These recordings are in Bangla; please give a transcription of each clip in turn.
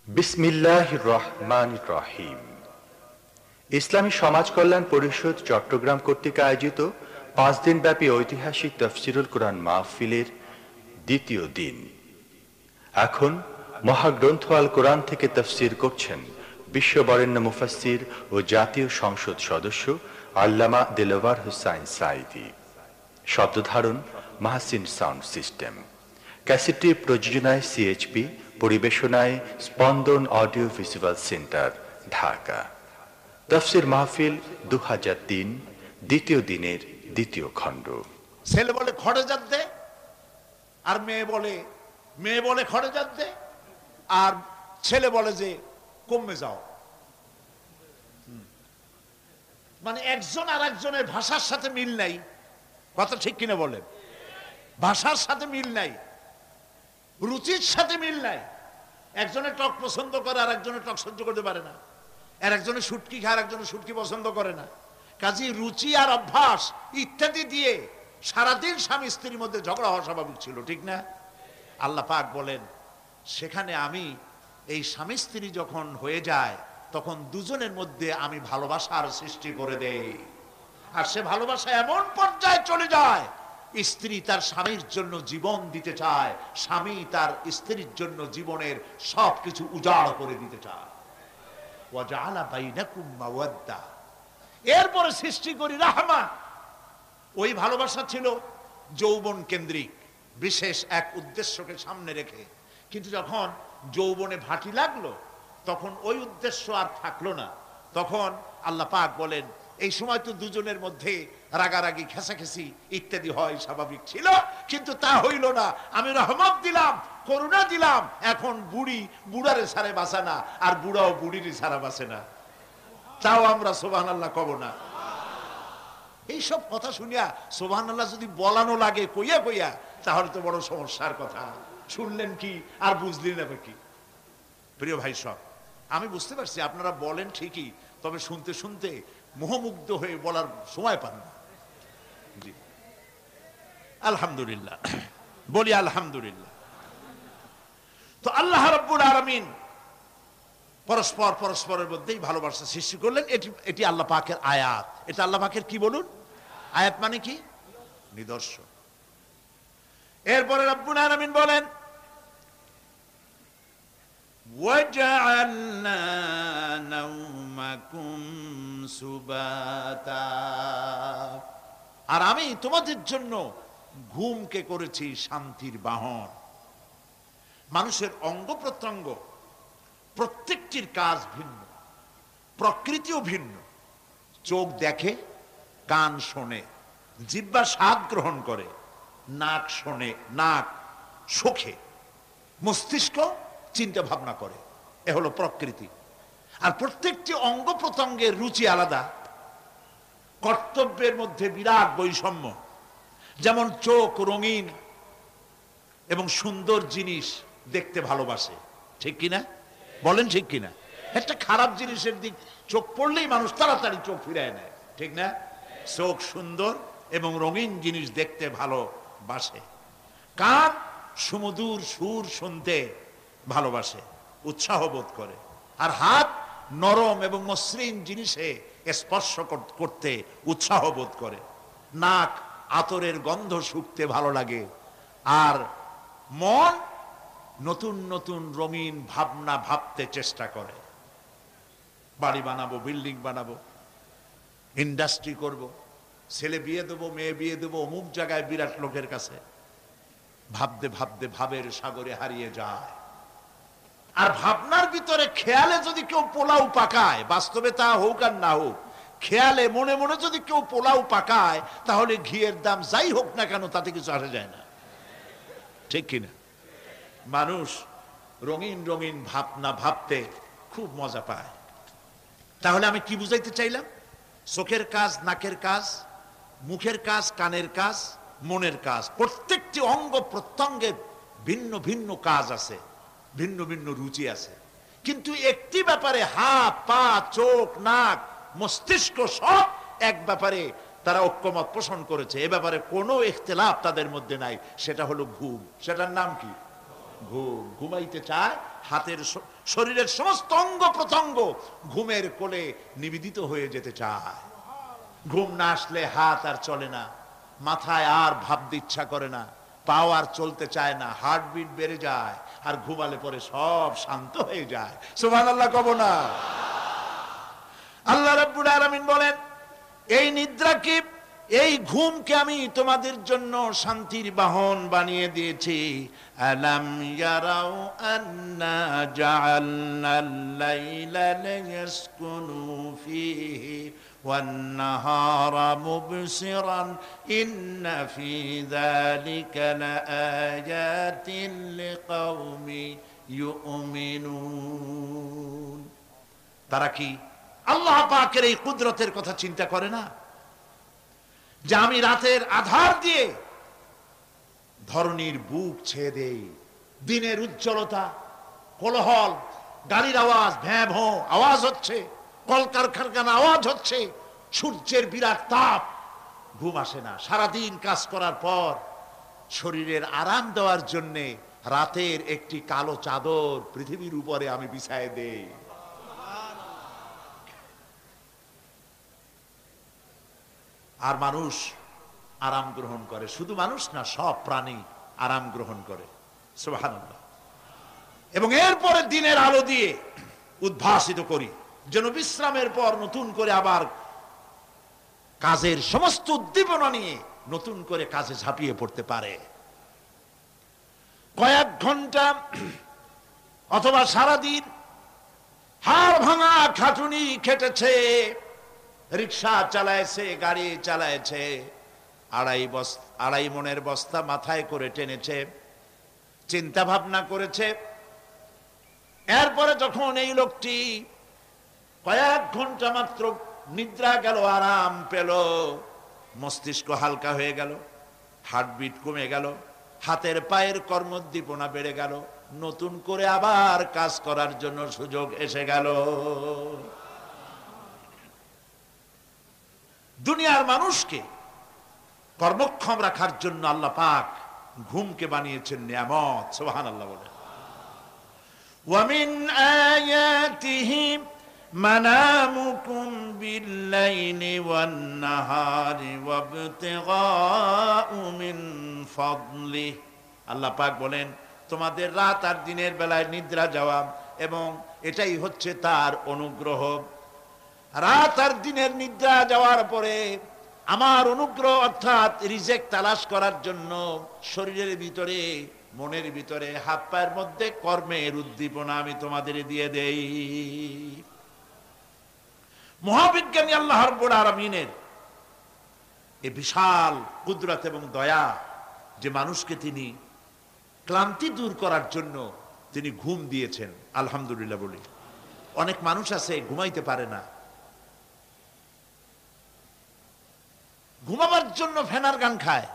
বিসমিল্লাহির রহমানির রহিম। ইসলামী সমাজ কল্যাণ পরিষদ চট্টগ্রাম কর্তৃক আয়োজিত 5 দিনব্যাপী ঐতিহাসিক তাফসিরুল কুরআন মাহফিলের দ্বিতীয় দিন। এখন মহাগ্রন্থ আল কোরআন থেকে তাফসির করছেন বিশ্ববরেণ্য মুফাসসির ও জাতীয় সংসদ সদস্য আল্লামা দিলওয়ার হোসাইন সাঈদী। শব্দধারণ মাহসিন সাউন্ড সিস্টেম। ক্যাসেটটি প্রযোজনায় সিএইচপি, পরিবেশনায় স্পন্দন অডিও ভিজুয়াল সেন্টার, ঢাকা। তাফসির মাহফিল 2003 দ্বিতীয় দিনের দ্বিতীয় খণ্ড। ছেলে বলে খড়ে জাত দে, আর মেয়ে বলে খড়ে জাত দে, আর ছেলে বলে যে কমে যাও। মানে একজন আর একজনের ভাষার সাথে মিল নাই। কথা ঠিক কিনা বলেন? ভাষার সাথে মিল নাই, রুচির সাথে মিল নাই। একজনে টক পছন্দ করে আর একজনে টক সহ্য করতে পারে না, আর একজনে শুটকি খায় আর একজনে শুটকি পছন্দ করে না। কাজী রুচি আর অভ্যাস ইত্যাদি দিয়ে সারাদিন স্বামী স্ত্রীর মধ্যে ঝগড়া হওয়া স্বাভাবিক ছিল, ঠিক না? আল্লাহ পাক বলেন, সেখানে আমি এই স্বামী স্ত্রী যখন হয়ে যায় তখন দুজনের মধ্যে আমি ভালোবাসার সৃষ্টি করে দেই। আর সে ভালোবাসা এমন পর্যায়ে চলে যায়, স্ত্রী তার স্বামীর জন্য জীবন দিতে চায়, স্বামী তার স্ত্রীর জন্য জীবনের সবকিছু উজাড় করে দিতে চায়। ওয়াজআলা বাইনাকুম মাওয়াদ্দা, এরপরে সৃষ্টি করি রাহমা। ওই ভালোবাসা ছিল যৌবন কেন্দ্রিক, বিশেষ এক উদ্দেশ্যকে সামনে রেখে। কিন্তু যখন যৌবনে ভাটি লাগলো তখন ওই উদ্দেশ্য আর থাকলো না। তখন আল্লাহ পাক বলেন, এই সময় তো দুজনের মধ্যে রাগারাগি, খেসাখেসি ইত্যাদি হয়, স্বাভাবিক ছিল, কিন্তু তা হইল না। আমি রহমত দিলাম, করুণা দিলাম। এখন বুড়ি বুড়ারে ছাড়ে বাঁচে না, আর বুড়াও বুড়ির ছাড়া বাঁচে না। তাও আমরা সুবহানাল্লাহ কব না? এইসব কথা শুনিয়া সুবহানাল্লাহ যদি বলানো লাগে কইয়া কইয়া, তাহলে তো বড় সমস্যার কথা। শুনলেন কি আর বুঝলেন না কি? প্রিয় ভাই সব, আমি বুঝতে পারছি আপনারা বলেন ঠিকই, তবে শুনতে শুনতে মোহমুগ্ধ হয়ে বলার সময় পান না। জি, আলহামদুলিল্লাহ বলি, আলহামদুলিল্লাহ। তো আল্লাহ রাব্বুল আলামিন পরস্পরের মধ্যেই ভালোবাসা সৃষ্টি করলেন। এটি আল্লাহ পাকের আয়াত। এটা আল্লাহ পাকের কি বলুন? আয়াত মানে কি? নিদর্শন। এরপরে রাব্বুল আলামিন বলেন, ওয়াজআলনা নাওমাকুম সুবাতা, আর আমি তোমাদের জন্য ঘুমকে করেছি শান্তির বাহন। মানুষের অঙ্গ প্রত্যঙ্গ প্রত্যেকটির কাজ ভিন্ন, প্রকৃতিও ভিন্ন। চোখ দেখে, কান শোনে, জিহ্বা স্বাদ গ্রহণ করে, নাক শোনে, নাক শোখে, মস্তিষ্ক চিন্তা ভাবনা করে। এ হলো প্রকৃতি। আর প্রত্যেকটি অঙ্গ প্রত্যঙ্গের রুচি আলাদা, কর্তব্যের মধ্যে বিরাট বৈষম্য। যেমন চোখ রঙিন এবং সুন্দর জিনিস দেখতে ভালোবাসে, ঠিক কিনা বলেন? ঠিক কিনা? একটা খারাপ জিনিসের দিক চোখ পড়লেই মানুষ তাড়াতাড়ি চোখ ফিরায় নেয়, ঠিক না? চোখ সুন্দর এবং রঙিন জিনিস দেখতে ভালোবাসে। কান সুমধুর সুর শুনতে ভালোবাসে, উৎসাহ বোধ করে। আর হাত নরম এবং মসৃণ জিনিসে স্পর্শ করতে উৎসাহ বোধ করে। নাক আতরের গন্ধ শুঁকতে ভালো লাগে। আর মন নতুন নতুন রঙিন ভাবনা ভাবতে চেষ্টা করে। বাড়ি বানাবো, বিল্ডিং বানাবো, ইন্ডাস্ট্রি করব, ছেলে বিয়ে দেবো, মেয়ে বিয়ে দেবো অমুক জায়গায় বিরাট লোকের কাছে। ভাবতে ভাবতে ভাবের সাগরে হারিয়ে যায়। আর ভাবনার ভিতরে খেয়ালে যদি কেউ পোলাও পাকায়, বাস্তবে তা হোক আর না হোক, খেয়ালে মনে মনে যদি কেউ পোলাও পাকায়, তাহলে ঘিয়ের দাম যাই হোক না কেন তাতে কিছু আসে যায় না, ঠিক কিনা? মানুষ রঙিন রঙিন ভাবনা ভাবতে খুব মজা পায়। তাহলে আমি কি বুঝাইতে চাইলাম? চোখের কাজ, নাকের কাজ, মুখের কাজ, কানের কাজ, মনের কাজ, প্রত্যেকটি অঙ্গ প্রত্যঙ্গের ভিন্ন ভিন্ন কাজ আছে, ভিন্ন ভিন্ন রুচি আছে। কিন্তু একটি ব্যাপারে হাত, পা, চোখ, নাক, মস্তিষ্ক সব এক ব্যাপারে তারা ঐক্যমত পোষণ করেছে। এ ব্যাপারে কোনো ইখতিলাফ তাদের মধ্যে নাই, সেটা হলো ঘুম। সেটার নাম কি? ঘুম। ঘুমাইতে চায়, শরীরের সমস্ত অঙ্গ প্রত্যঙ্গ ঘুমের কোলে নিবেদিত হয়ে যেতে চায়। ঘুম না আসলে হাত আর চলে না, মাথায় আর ভাবতে ইচ্ছা করে না, পাও আর চলতে চায় না, হার্টবিট বেড়ে যায়, আর ঘুমালে পরে সব শান্ত হয়ে যায়। সুবহানাল্লাহ কব না? আল্লাহ রাব্বুল আলামিন বলেন, এই নিদ্রাকে, এই ঘুমকে আমি তোমাদের জন্য শান্তির বাহন বানিয়ে দিয়েছি। আলাম ইয়ারাউ আন্না জাআলনাল লাইলা লিয়াসকুনু ফীহি ওয়ান নাহারা মুবসিরান ইন্না ফী যালিকা লাআয়াতিন লিকাওমি ইউমিনুন। তারা কি আল্লাহ পাকের এই কুদরতের কথা চিন্তা করে না, যে আমি রাতের আধার দিয়ে ধরনীর বুক ছেয়ে দেই, দিনের উজ্জ্বলতা, কোলাহল, গাড়ির আওয়াজ, ভ্যাঁ ভোঁ আওয়াজ হচ্ছে, কলকারখানা আওয়াজ হচ্ছে, সূর্যের বিরাট তাপ, ঘুম আসে না। সারাদিন কাজ করার পর শরীরের আরাম দেওয়ার জন্যে রাতের একটি কালো চাদর পৃথিবীর উপরে আমি বিছায় দেই। আর মানুষ আরাম গ্রহণ করে, শুধু মানুষ না, সব প্রাণী আরাম গ্রহণ করে। সুবহানাল্লাহ। এবং এরপরে দিনের আলো দিয়ে উদ্ভাসিত করি, যেন বিশ্রামের পর নতুন করে আবার কাজের সমস্ত উদ্দীপনা নিয়ে নতুন করে কাজে ঝাঁপিয়ে পড়তে পারে। কয়েক ঘন্টা অথবা সারাদিন হাড় ভাঙা খাটুনি খেটেছে, রিক্সা চালাইছে, গাড়ি চালাইছে, আড়াই মনের বস্তা মাথায় করে টেনেছে, চিন্তা ভাবনা করেছে। এরপরে যখন এই লোকটি কয়েক ঘন্টা মাত্র নিদ্রা গেল, আরাম পেল, মস্তিষ্ক হালকা হয়ে গেল, হার্টবিট কমে গেল, হাতের পায়ের কর্মোদ্দীপনা বেড়ে গেল, নতুন করে আবার কাজ করার জন্য সুযোগ এসে গেল। দুনিয়ার মানুষকে কর্মক্ষম রাখার জন্য আল্লাহ পাক ঘুমকে বানিয়েছেন নিয়ামত। সুবহানাল্লাহ বলে। ওয়ামিন আয়াতিহি মানামুকুম বিল্লাইলি ওয়ান নাহারি ওয়াবতিগাউ মিন ফাদলিহি। আল্লাহ পাক বলেন, তোমাদের রাত আর দিনের বেলায় নিদ্রা যাওয়া, এবং এটাই হচ্ছে তার অনুগ্রহ। রাত আর দিনের নিদ্রা যাওয়ার পরে আমার অনুগ্রহ অর্থাৎ রিজেক তালাশ করার জন্য শরীরের ভিতরে, মনের ভিতরে, হাত পায়ের মধ্যে কর্মের উদ্দীপনা আমি তোমাদের দিয়ে দেই। মহাবিজ্ঞানী আল্লাহ রাব্বুল আলামিনের এই বিশাল কুদরত এবং দয়া, যে মানুষকে তিনি ক্লান্তি দূর করার জন্য তিনি ঘুম দিয়েছেন, আলহামদুলিল্লাহ বলি। অনেক মানুষ আছে ঘুমাইতে পারে না, ঘুমাবার জন্য ফেনার গান খায়,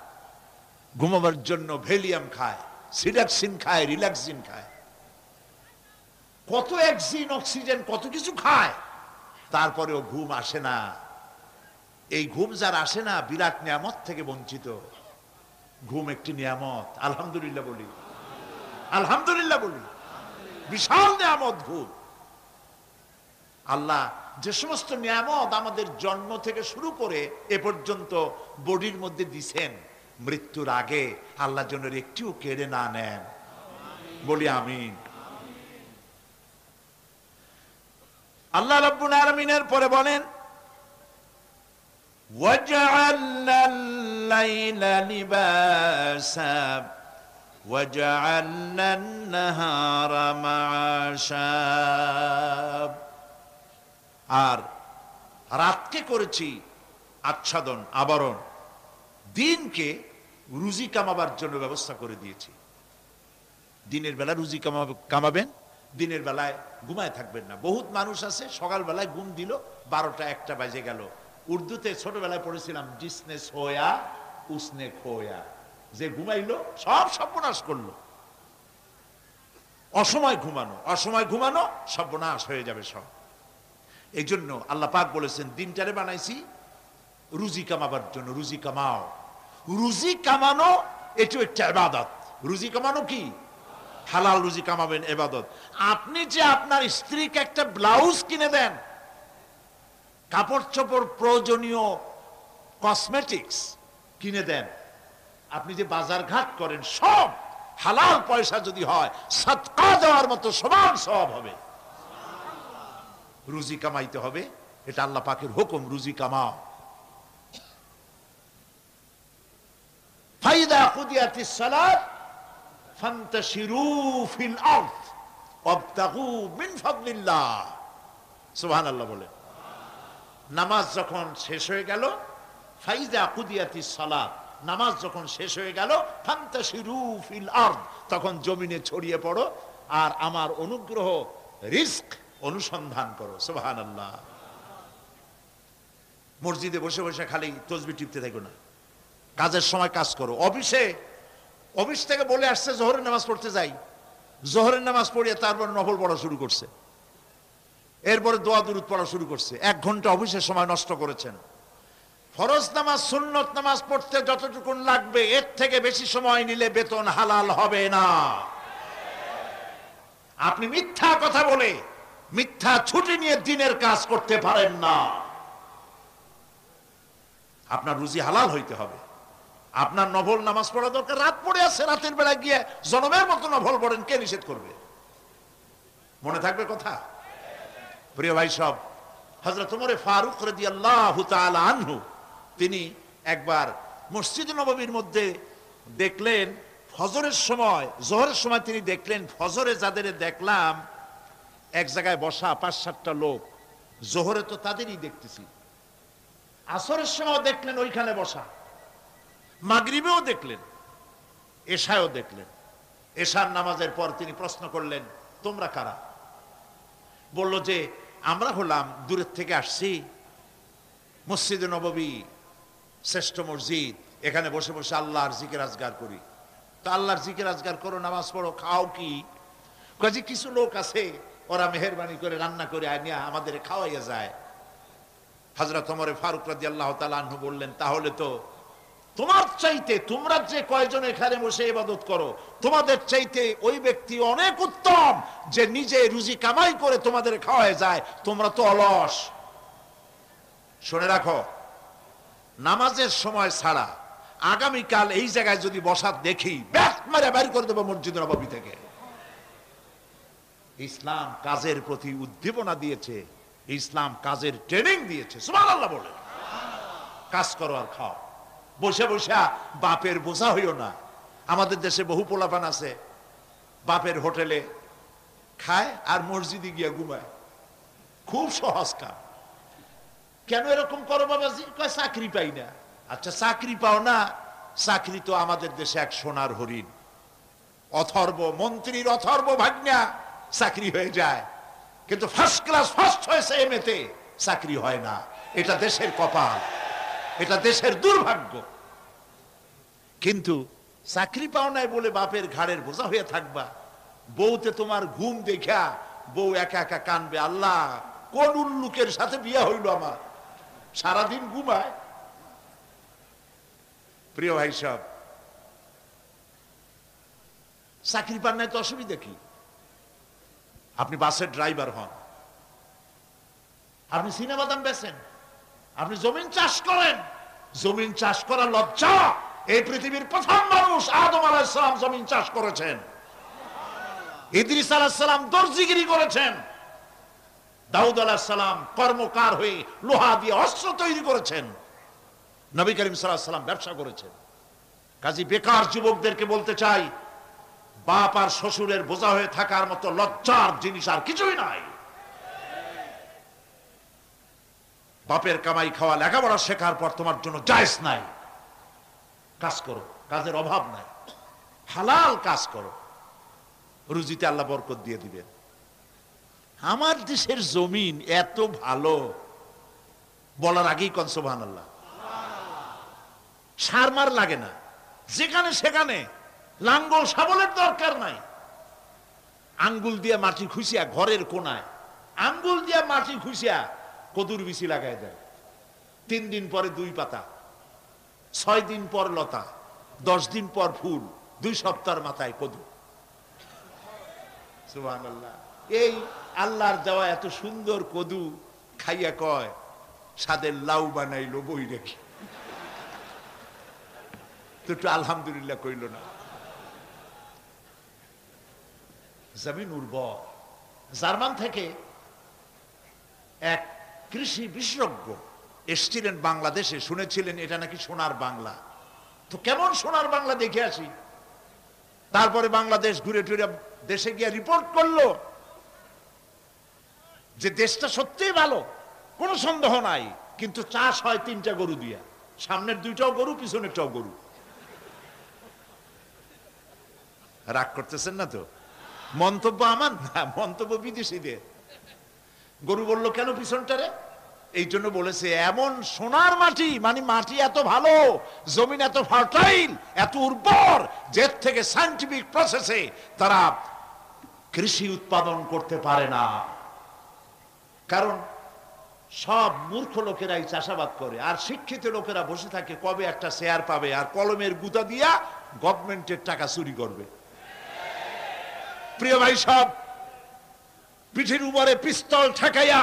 ঘুমাবার জন্য ভেলিয়াম খায়, সিডাক্সিন খায়, রিল্যাক্সিন খায়, কত অক্সিজেন, অক্সিজেন, কত কিছু খায়, তারপরেও ঘুম আসে না। এই ঘুম যার আসে না, বিরাট নিয়ামত থেকে বঞ্চিত। ঘুম একটি নিয়ামত, আলহামদুলিল্লাহ বলি, আলহামদুলিল্লাহ বলি। বিশাল নিয়ামত ঘুম। আল্লাহ যে সমস্ত নিয়ামত আমাদের জন্ম থেকে শুরু করে এ পর্যন্ত বডির মধ্যে দিছেন, মৃত্যুর আগে আল্লাহ যেন একটিও কেড়ে না নেন, বলি আমিন। আল্লাহ রাব্বুল আলামিনের পরে বলেন, ওয়াজআলনাল লাইলা লিবাসা ওয়াজআলনান নাহারা মাআশা। আর রাতকে করেছি আচ্ছাদন, আবরণ, দিনকে রুজি কামাবার জন্য ব্যবস্থা করে দিয়েছি। দিনের বেলা রুজি কামাবেন, দিনের বেলায় ঘুমায় থাকবেন না। বহুত মানুষ আছে সকালবেলায় ঘুম দিল, 12টা 1টা বাজে গেল। উর্দুতে ছোটবেলায় পড়েছিলাম, জিসনে সোয়া উসনে খোয়া, যে ঘুমাইলো সব সর্বনাশ করলো। অসময় ঘুমানো, অসময় ঘুমানো সর্বনাশ হয়ে যাবে সব। এই জন্য আল্লাহ পাক বলেছেন, দিনটারে বানাইছি রুজি কামাবার জন্য। রুজি কামাও, রুজি কামানো এটাও একটা ইবাদত। রুজি কামানো কি? হালাল রুজি কামাবেন ইবাদত। আপনি যে আপনার স্ত্রীকে একটা ব্লাউজ কিনে দেন, কাপড় চোপড়, প্রয়োজনীয় কসমেটিক্স কিনে দেন, আপনি যে বাজার ঘাট করেন, সব হালাল পয়সা যদি হয়, সাদকা দেওয়ার মতো সমান সওয়াব হবে। রুজি কামাইতে হবে, এটা আল্লাহ পাকের হুকুম, রুজি কামাও। ফাইদা কুদিয়াতিস সালাত ফান্তাশিরু ফিল আরদ ওয়াবতাগু মিন ফাদলিল্লাহ। সুবহানাল্লাহ বলে। নামাজ যখন শেষ হয়ে গেল, ফাইদা কুদিয়াতিস সালাত, নামাজ যখন শেষ হয়ে গেল, ফান্তাশিরু ফিল আরদ, তখন জমিনে ছড়িয়ে পড়ো আর আমার অনুগ্রহ, রিজক অনুসন্ধান করো। সুবহানাল্লাহ। মসজিদে বসে বসে খালি তসবিহ টিপতে থাকো না, কাজের সময় কাজ করো। অফিস থেকে বলে আসছে জোহরের নামাজ পড়তে যাই, জোহরের নামাজ পড়িয়ে তারপর নফল পড়া শুরু করছে, এরপরে দোয়া দুরূদ পড়া শুরু করছে। 1 ঘন্টা অফিসের সময় নষ্ট করেছেন। ফরজ নামাজ, সুন্নত নামাজ পড়তে যতটুকুন লাগবে, এর থেকে বেশি সময় নিলে বেতন হালাল হবে না। আপনি মিথ্যা কথা বলে, মিথ্যা ছুটি নিয়ে দিনের কাজ করতে পারেন না। আপনার রুজি হালাল হইতে হবে। আপনার নফল নামাজ পড়া দরকার, রাত পড়ে আছে, রাতের বেলা গিয়ে জনমের মতো নফল পড়েন, কে নিষেধ করবে? মনে থাকবে কথা? প্রিয় ভাই সব, হযরত ওমর ফারুক রাদিয়াল্লাহু তাআলা আনহু, তিনি একবার মসজিদ নববীর মধ্যে দেখলেন ফজরের সময়, জোহরের সময় তিনি দেখলেন ফজরে যাদের দেখলাম এক জায়গায় বসা 5-7টা লোক, জোহরে তো তাদেরই দেখতেছি, আসরের সময় দেখলেন ওইখানে বসা, মাগরিবেও দেখলেন, এশায়ও দেখলেন। এশার নামাজের পর তিনি প্রশ্ন করলেন, তোমরা কারা? বলল যে আমরা হলাম দূরের থেকে আসছি, মসজিদে নববী শ্রেষ্ঠ মসজিদ, এখানে বসে বসে আল্লাহর জিকির আজগার করি। তো আল্লাহর জিকির আজগার করো, নামাজ পড়ো, খাও কি? কাজে কিছু লোক আছে, ওরা মেহেরবানি করে রান্না করে আনিয়া আমাদের খাওয়াইয়া যায়। হযরত ওমর ফারুক রাদিয়াল্লাহু তাআলা আনহু বললেন, তাহলে তো তোমার চাইতে, তোমরা যে কয়জন এখানে বসে ইবাদত করো, তোমাদের চাইতে ওই ব্যক্তি অনেক উত্তম যে নিজে রুজি কামাই করে তোমাদের খাওয়ায় যায়, তোমরা তো অলস। শুনে রাখো, নামাজের সময় ছাড়া আগামীকাল এই জায়গায় যদি বসা দেখি, ব্যাট মারে বাইর করে দেবো মসজিদ নববী থেকে। ইসলাম কাজের প্রতি উদ্দীপনা দিয়েছে, ইসলাম কাজের ট্রেনিং দিয়েছে। সুবহানাল্লাহ বলে। কাজ করো আর খাও, বসে বসে বাপের বোঝা হইও না। আমাদের দেশে বহু পোলাপান আছে, বাপের হোটেলে খায় আর মসজিদে গিয়া ঘুমায়, খুব সহজ কাজ। কেন এরকম করো বাবাজি? কয় চাকরি পাই না। আচ্ছা চাকরি পাও না, চাকরি তো আমাদের দেশে এক সোনার হরিণ, অথর্ব মন্ত্রীর অথর্ব ভাগ্না চাকরি হয়ে যায়, কিন্তু ফার্স্ট ক্লাস ফার্স্ট হয়েছে এমএতে, চাকরি হয় না। এটা দেশের কপাল, এটা দেশের দুর্ভাগ্য। কিন্তু চাকরি পাও নাই বলে বাপের ঘাড়ের বোঝা হয়ে থাকবা। বউতে তোমার ঘুম দেখা বউ একা একা কানবে, আল্লাহ কোন উল্লুকের সাথে বিয়ে হইল আমার, সারাদিন ঘুমায়। প্রিয় ভাই সব, চাকরি পান নাই তো অসুবিধা কি? আপনি বাসের ড্রাইভার হন, আপনি সিনেমাদাম বেচেন, আপনি জমিন চাষ করেন, জমিন চাষ করা লজ্জা। এই পৃথিবীর প্রথম মানুষ আদম আলাইহিস সালাম জমিন চাষ করেছেন, ইদ্রিস আলাইহিস সালাম দর্জিগিরি করেছেন, দাউদ আলাইহিস সালাম কর্মকার হয়ে লোহা দিয়ে অস্ত্র তৈরি করেছেন, নবী করিম সাল্লাল্লাহু আলাইহি ওয়াসাল্লাম ব্যবসা করেছেন। কাজী বেকার যুবকদেরকে বলতে চাই, বাপ আর শ্বশুরের বোঝা হয়ে থাকার মতো লজ্জার জিনিস আর কিছুই নাই। বাপের কামাই খাওয়া, লেখাপড়া শেখার পর তোমার জন্য জায়েজ নাই। কাজ করো, কাজের অভাব নাই, হালাল কাজ করো, রুজিতে আল্লাহ বরকত দিয়ে দিবেন। আমার দেশের জমিন এত ভালো, বলার আগেই কোন সুবহানাল্লাহ। সার মার লাগে না, যেখানে সেখানে লাঙ্গল শাবলের দরকার নাই। আঙ্গুল দিয়ে মাটি খুঁচিয়া ঘরের কোনায়, আঙ্গুল দিয়ে মাটি খুঁচিয়া কদুর বিচি লাগাই দেয়। 3 দিন পরে 2 পাতা, 6 দিন পর লতা, 10 দিন পর ফুল, 2 সপ্তাহের মাথায় কদু। সুবহানাল্লাহ। এই আল্লাহর দেওয়া এত সুন্দর কদু খাইয়া কয় সাদের লাউ বানাইলো বই রেখে, তো একটু আলহামদুলিল্লাহ কইল না। জমিন উর্বর। জার্মান থেকে এক কৃষি বিশেষজ্ঞ এসছিলেন বাংলাদেশে, শুনেছিলেন এটা নাকি সোনার বাংলা। তো কেমন সোনার বাংলা দেখে আসি। তারপরে বাংলাদেশ ঘুরে টুরে দেশে গিয়ে রিপোর্ট করলো যে দেশটা সত্যিই ভালো, কোনো সন্দেহ নাই, কিন্তু চাষ হয় 3টা গরু দিয়া, সামনের 2টাও গরু, পিছনেরটাও গরু। রাগ করতেছেন না তো? মন্তব্য আমার না, মন্তব্য বিদেশিদের। গরু বলল কেন পিছনটারে? এই জন্য বলেছে এমন সোনার মাটি, মানে মাটি এত ভালো, জমিন এত ফার্টাইল, এত উর্বর, যের থেকে সায়েন্টিফিক প্রসেসে তারা কৃষি উৎপাদন করতে পারে না। কারণ সব মূর্খ লোকেরাই চাষাবাদ করে, আর শিক্ষিত লোকেরা বসে থাকে কবে একটা শেয়ার পাবে, আর কলমের গুতা দিয়া গভর্নমেন্টের টাকা চুরি করবে। প্রিয় ভাই সব, পিঠের উপরে পিস্তল ঠেকাইয়া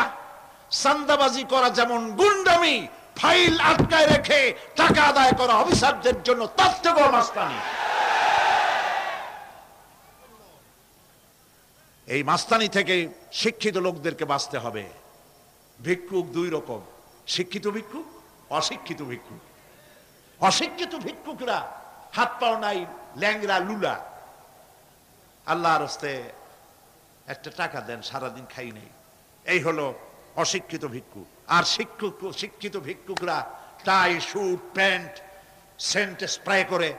চাঁদাবাজি করা যেমন গুন্ডামি, ফাইল আটকায় রেখে টাকা আদায় করা অফিসারদের জন্য তার থেকেও মাস্তানি। এই মাস্তানি থেকে শিক্ষিত লোকদেরকে বাঁচতে হবে। ভিক্ষুক 2 রকম, শিক্ষিত ভিক্ষুক, অশিক্ষিত ভিক্ষুক। অশিক্ষিত ভিক্ষুকরা হাত পাও নাই, ল্যাংরা লুলা, আল্লাহর হস্তে একটা টাকা দেন, সারাদিন খাই নেই, এই হলো অশিক্ষিত ভিক্ষুক। আর শিক্ষিত ভিক্ষুকরা টাই, স্যুট, প্যান্ট, সেন্ট স্প্রে করে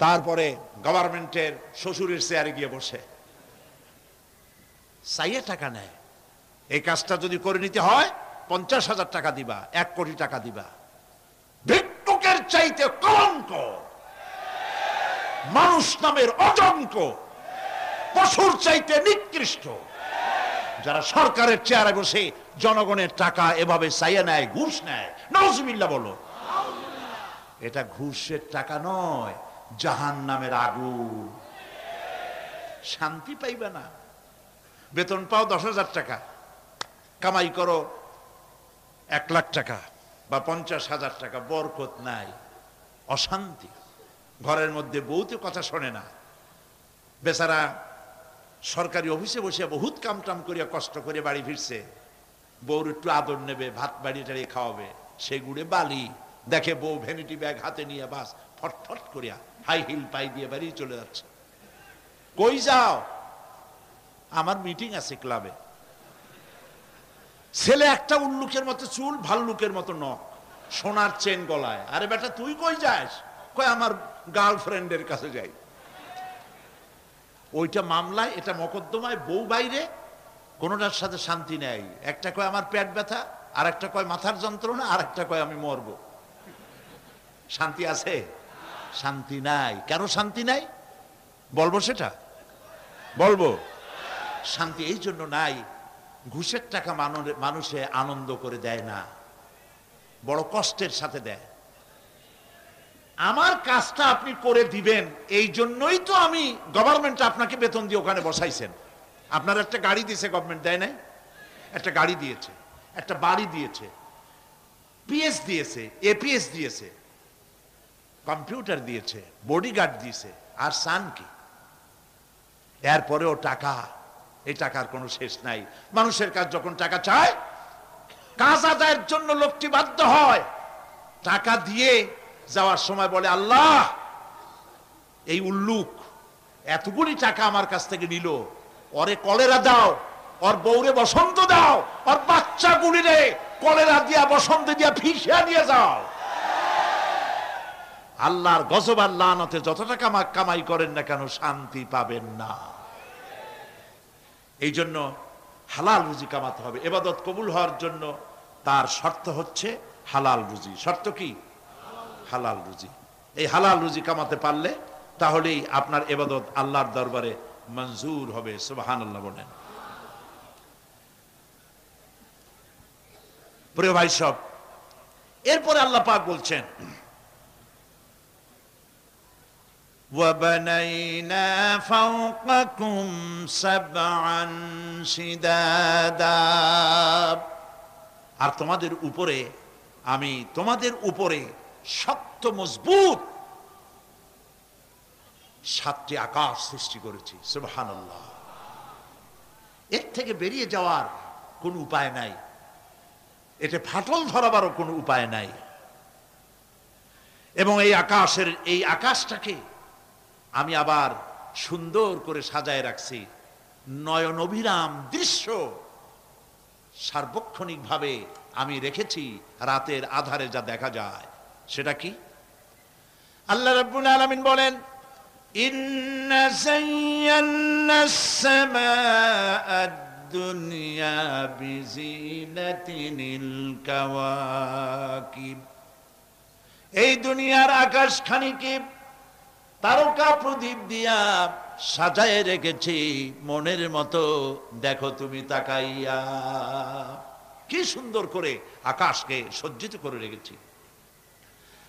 তারপরে গভর্নমেন্টের শ্বশুরের চেয়ারে গিয়ে বসে চাইয়ে টাকা নেয়। এই কাজটা যদি করে নিতে হয় 50,000 টাকা দিবা, 1 কোটি টাকা দিবা। ভিক্ষুকের চাইতে কলঙ্ক, মানুষ নামের অজঙ্ক, পশুর চাইতে নিকৃষ্ট যারা সরকারের চেয়ারে বসে জনগণের টাকা এভাবে চাইয়ে নেয়, ঘুষ নেয়। নাউজুবিল্লাহ বলো। এটা ঘুষের টাকা নয়, জাহান্নামের আগুন। শান্তি পাইবে না। বেতন পাও 10,000 টাকা, কামাই করো 1 লাখ টাকা বা 50,000 টাকা, বরকত নাই, অশান্তি। ঘরের মধ্যে বউতে কথা শোনে না, বেচারা সরকারি অফিসে বসে বহুত কাম টাম করিয়া কষ্ট করে বাড়ি ফিরছে, বউর একটু আদর নেবে, ভাত বাড়ি টাড়ি খাওয়াবে, সে গুড়ে বালি দেখে বউ ভ্যানিটি ব্যাগ হাতে নিয়ে বাস ফটফট করিয়া হাই হিল পাই দিয়ে বাড়ি চলে যাচ্ছে। কই যাও? আমার মিটিং আছে ক্লাবে। ছেলে একটা উল্লুকের মতো চুল, ভাল্লুকের মতো নখ, সোনার চেন গলায়। আরে বেটা তুই কই যাস? কয় আমার গার্লফ্রেন্ডের কাছে যাই। ওইটা মামলায়, এটা মকদ্দমায়, বউ বাইরে, কোনোটার সাথে শান্তি নেই। একটা কয় আমার পেট ব্যথা, আর একটা কয় মাথার যন্ত্রণা, আর একটা কয় আমি মরব। শান্তি আছে? শান্তি নাই। কেন শান্তি নাই বলবো, সেটা বলবো। শান্তি এই জন্য নাই, ঘুষের টাকা মানুষে আনন্দ করে দেয় না, বড় কষ্টের সাথে দেয়। আমার কাজটা আপনি করে দিবেন, এই জন্যই তো আমি গভর্নমেন্ট আপনাকে বেতন দিয়ে ওখানে বসাইছেন। আপনার একটা গাড়ি দিয়েছে গভর্নমেন্ট, দেয় নাই? একটা গাড়ি দিয়েছে, একটা বাড়ি দিয়েছে, পিএস দিয়েছে, এপিএস দিয়েছে, কম্পিউটার দিয়েছে, বডিগার্ড দিয়েছে, আর সান কি? এরপরেও টাকা, এই টাকার কোনো শেষ নাই। মানুষের কাছে যখন টাকা চায়, কাজ আদায়ের জন্য লোকটি বাধ্য হয়, টাকা দিয়ে যাওয়ার সময় বলে আল্লাহ, এই উল্লুক এতগুলি টাকা আমার কাছ থেকে নিল, ওরে কলেরা দাও, ওর বউরে বসন্ত দাও, ওর বাচ্চাগুলিরে কলেরা দিয়া বসন্ত দিয়া ফিসা দিয়ে যাও। আল্লাহর গজব আর লানতে যত টাকা কামাই করেন না কেন, শান্তি পাবেন না। এই জন্য হালাল রুজি কামাতে হবে। ইবাদত কবুল হওয়ার জন্য তার শর্ত হচ্ছে হালাল রুজি। শর্ত কি? হালাল রুজি। এই হালাল রুজি কামাতে পারলে তাহলেই আপনার ইবাদত আল্লাহর দরবারে মঞ্জুর হবে। সুবহানাল্লাহ বলেন। প্রিয় ভাই সব, এরপরে আল্লাহ পাক বলছেন وَبَنَيْنَا فَوْقَكُمْ سَبْعًا شِدَادًا আর তোমাদের উপরে আমি তোমাদের উপরে শক্ত মজবুত 7টি আকাশ সৃষ্টি করেছি। সুবহানাল্লাহ। এর থেকে বেরিয়ে যাওয়ার কোনো উপায় নাই, এতে ফাটল ধরাবারও কোনো উপায় নাই। এবং এই আকাশটাকে আমি আবার সুন্দর করে সাজায় রাখছি। নয়ন অভিরাম দৃশ্য সার্বক্ষণিকভাবে আমি রেখেছি, রাতের আধারে যা দেখা যায়। সেটা কি? আল্লাহ রাব্বুল আলামিন বলেন, ইন্না যায়্যানাস সামাআদ দুনিয়া বিজিনাতিনিল কাওয়াকিব, এই দুনিয়ার আকাশখানিকে তারকা প্রদীপ দিয়া সাজায় রেখেছি মনের মতো। দেখো তুমি তাকাইয়া, কি সুন্দর করে আকাশকে সজ্জিত করে রেখেছি।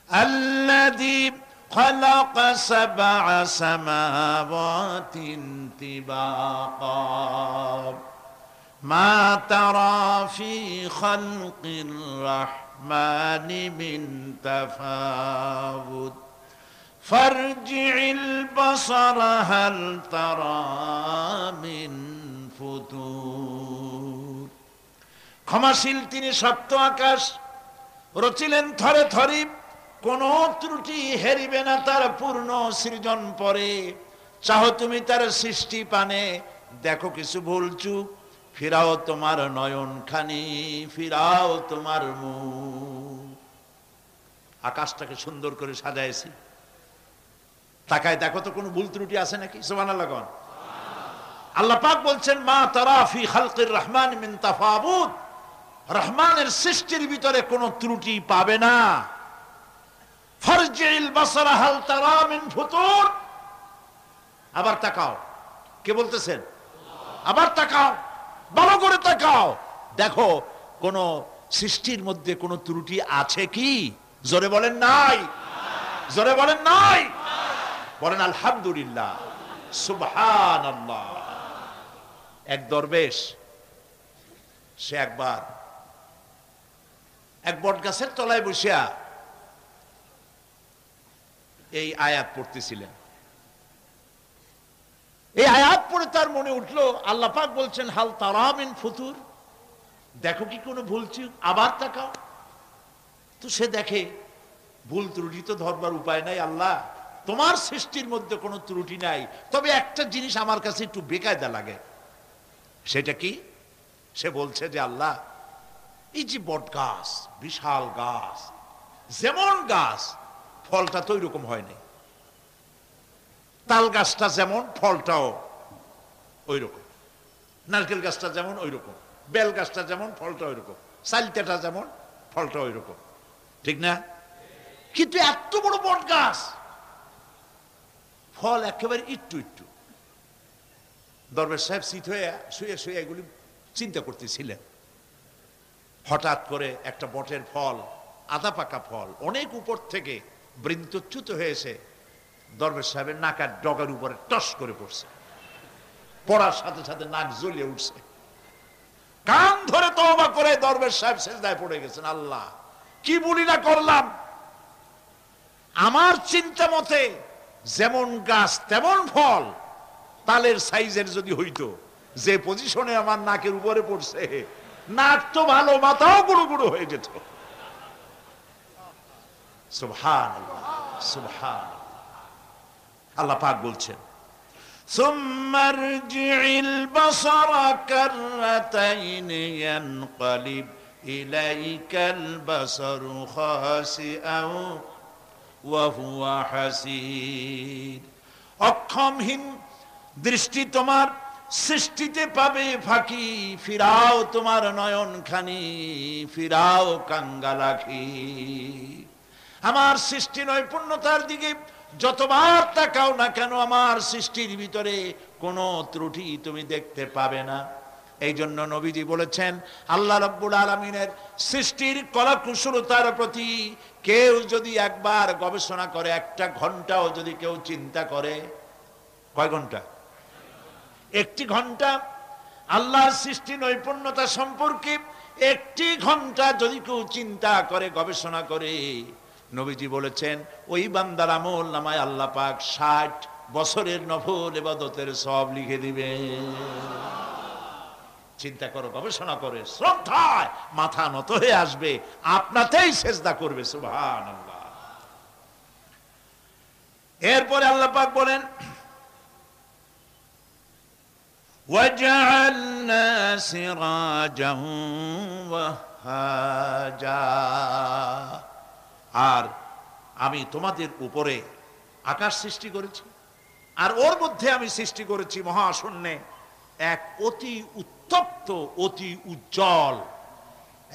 আল্লাযী খালাকা সাবআ সামাওয়াতিন তিবাকা মা তারা ফি খালকির রাহমানি মিন তাফাউত ফারজি'ল বাসারা হাল তারা মিন ফুতুর। ক্ষমাশীল তিনি, সপ্ত আকাশ রচিলেন থরে থরে, কোন ত্রুটি হেরিবে না তার পূর্ণ সৃজন পরে। চাহো তুমি তার সৃষ্টি পানে, দেখো কিছু ভুল চুক, ফিরাও তোমার নয়ন খানি, ফিরাও তোমার মুখ। আকাশটাকে সুন্দর করে সাজাইছি, তাকায় দেখো তো কোনো ভুল ত্রুটি আছে নাকি? সুবহানাল্লাহ। আল্লাহ পাক বলছেন, মা তারা ফি খালকির রহমান মিন তাফাউত, রহমানের সৃষ্টির ভিতরে কোনো ত্রুটি পাবে না। ফারজি'ল বাসারা হাল তারা মিন ফুতুর, আবার তাকাও। কে বলতেছেন? আবার তাকাও, ভালো করে তাকাও, দেখো কোন সৃষ্টির মধ্যে কোনো ত্রুটি আছে কি? জোরে বলেন নাই, জোরে বলেন নাই, বলেন আলহামদুলিল্লাহ, সুবহানাল্লাহ। এক দরবেশ, সে একবার এক বট গাছের তলায় বসিয়া এই আয়াত পড়তেছিলেন। এই আয়াত পড়ে তার মনে উঠলো, আল্লাহ পাক বলছেন হাল তারা মিন ফুতুর, দেখো কি কোনো ভুল চুক, আবার তাকাও। তো সে দেখে ভুল ত্রুটি তো ধরবার উপায় নাই। আল্লাহ তোমার সৃষ্টির মধ্যে কোনো ত্রুটি নাই, তবে একটা জিনিস আমার কাছে একটু বেকায়দা লাগে। সেটা কি? সে বলছে যে আল্লাহ, এই যে বট গাছ, বিশাল গাছ, যেমন গাছ ফলটা তো ওই রকম হয়নি, তাল গাছটা যেমন ফলটাও ওই রকম, নারকেল গাছটা যেমন ওই রকম, বেল গাছটা যেমন ফলটা ওই রকম, সালতেটা যেমন ফলটা ওই রকম, ঠিক না? কিন্তু এত বড় বট গাছ, ফল একেবারে একটু একটু। দরবেশ সাহেব শীত হয়ে শুয়ে শুয়ে এগুলি চিন্তা করতেছিলেন। হঠাৎ করে একটা বটের ফল, আধা পাকা ফল, অনেক উপর থেকে বৃন্তচ্যুত হয়েছে দরবেশ সাহেবের নাকার ডগার উপরে টস করে পড়ছে। পড়ার সাথে সাথে নাক জ্বলিয়ে উঠছে। কান ধরে তওবা করে দরবেশ সাহেব সিজদায় পড়ে গেছেন। আল্লাহ, কি বলি না করলাম, আমার চিন্তা মতে যেমন গাছ তেমন ফল, তালের সাইজের যদি হইতো, যে পজিশনে আমার নাকের উপরে পড়ছে, নাক তো ভালো, মাথাও গুঁড়ো গুঁড়ো হয়ে যেত। সুবহানাল্লাহ, সুবহানাল্লাহ। আল্লাহ পাক বলছেন, সুম্মা রজি'ল বাসারা কাররাতাইন ইয়ানকালিব ইলাইকাল বাসারু খাসিআন ওয়া হুয়া হাসির। অক্ষমহীন দৃষ্টি তোমার সৃষ্টিতে পাবে ফাঁকি, ফিরাও তোমার নয়ন খানি, ফিরাও কাঙ্গালাখি। আমার সৃষ্টি নৈপুণ্যতার দিকে যতবার তাকাও না কেন, আমার সৃষ্টির ভিতরে কোনো ত্রুটি তুমি দেখতে পাবে না। এই জন্য নবীজি বলেছেন আল্লাহ রাব্বুল আলামিনের সৃষ্টির কলা কুশলতার প্রতি কেউ যদি একবার গবেষণা করে, একটা ঘন্টাও যদি কেউ চিন্তা করে, কয় ঘন্টা? একটি ঘন্টা আল্লাহর সৃষ্টি নৈপুণ্যতা সম্পর্কে একটি ঘন্টা যদি কেউ চিন্তা করে, গবেষণা করে, নবীজি বলেছেন ওই বান্দার আমল নামায় আল্লাহ পাক 60 বছরের নফল ইবাদতের সওয়াব লিখে দিবে। চিন্তা করো, গবেষণা করে, শ্রদ্ধায় মাথা নত হয়ে আসবে, আপনাতেই সেজদা করবে। সুবহানাল্লাহ। এরপরে আল্লাহ পাক বলেন وَجَعَلْنَا سِرَاجًا وَهَّاجًا, আর আমি তোমাদের উপরে আকাশ সৃষ্টি করেছি, আর ওর মধ্যে আমি সৃষ্টি করেছি মহাশূন্যে এক অতি উত্তপ্ত, অতি উজ্জ্বল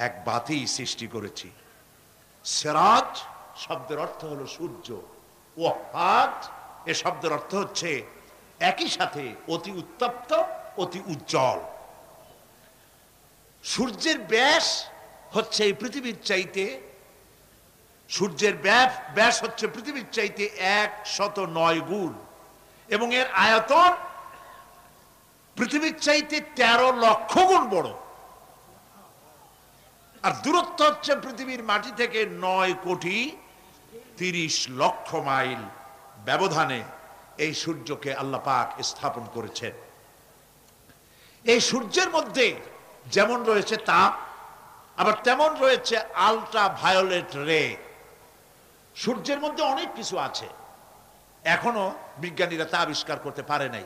এক বাতি সৃষ্টি করেছি। সিরাজ শব্দের অর্থ হলো সূর্য, ওয়াহাজ এ শব্দের অর্থ হচ্ছে একই সাথে অতি উত্তপ্ত, অতি উজ্জ্বল। সূর্যের ব্যাস হচ্ছে এই পৃথিবীর চাইতে, সূর্যের ব্যাস হচ্ছে পৃথিবীর চাইতে 109 গুণ, এবং এর আয়তন পৃথিবীর চাইতে 13 লক্ষ গুণ বড়। আর দূরত্ব হচ্ছে পৃথিবীর মাটি থেকে 9,30,00,000 মাইল ব্যবধানে এই সূর্যকে আল্লাহ পাক স্থাপন করেছেন। এই সূর্যের মধ্যে যেমন রয়েছে তাপ, আবার তেমন রয়েছে আলট্রা ভায়োলেট রে। সূর্যের মধ্যে অনেক কিছু আছে, এখনো বিজ্ঞানীরা তা আবিষ্কার করতে পারে নাই।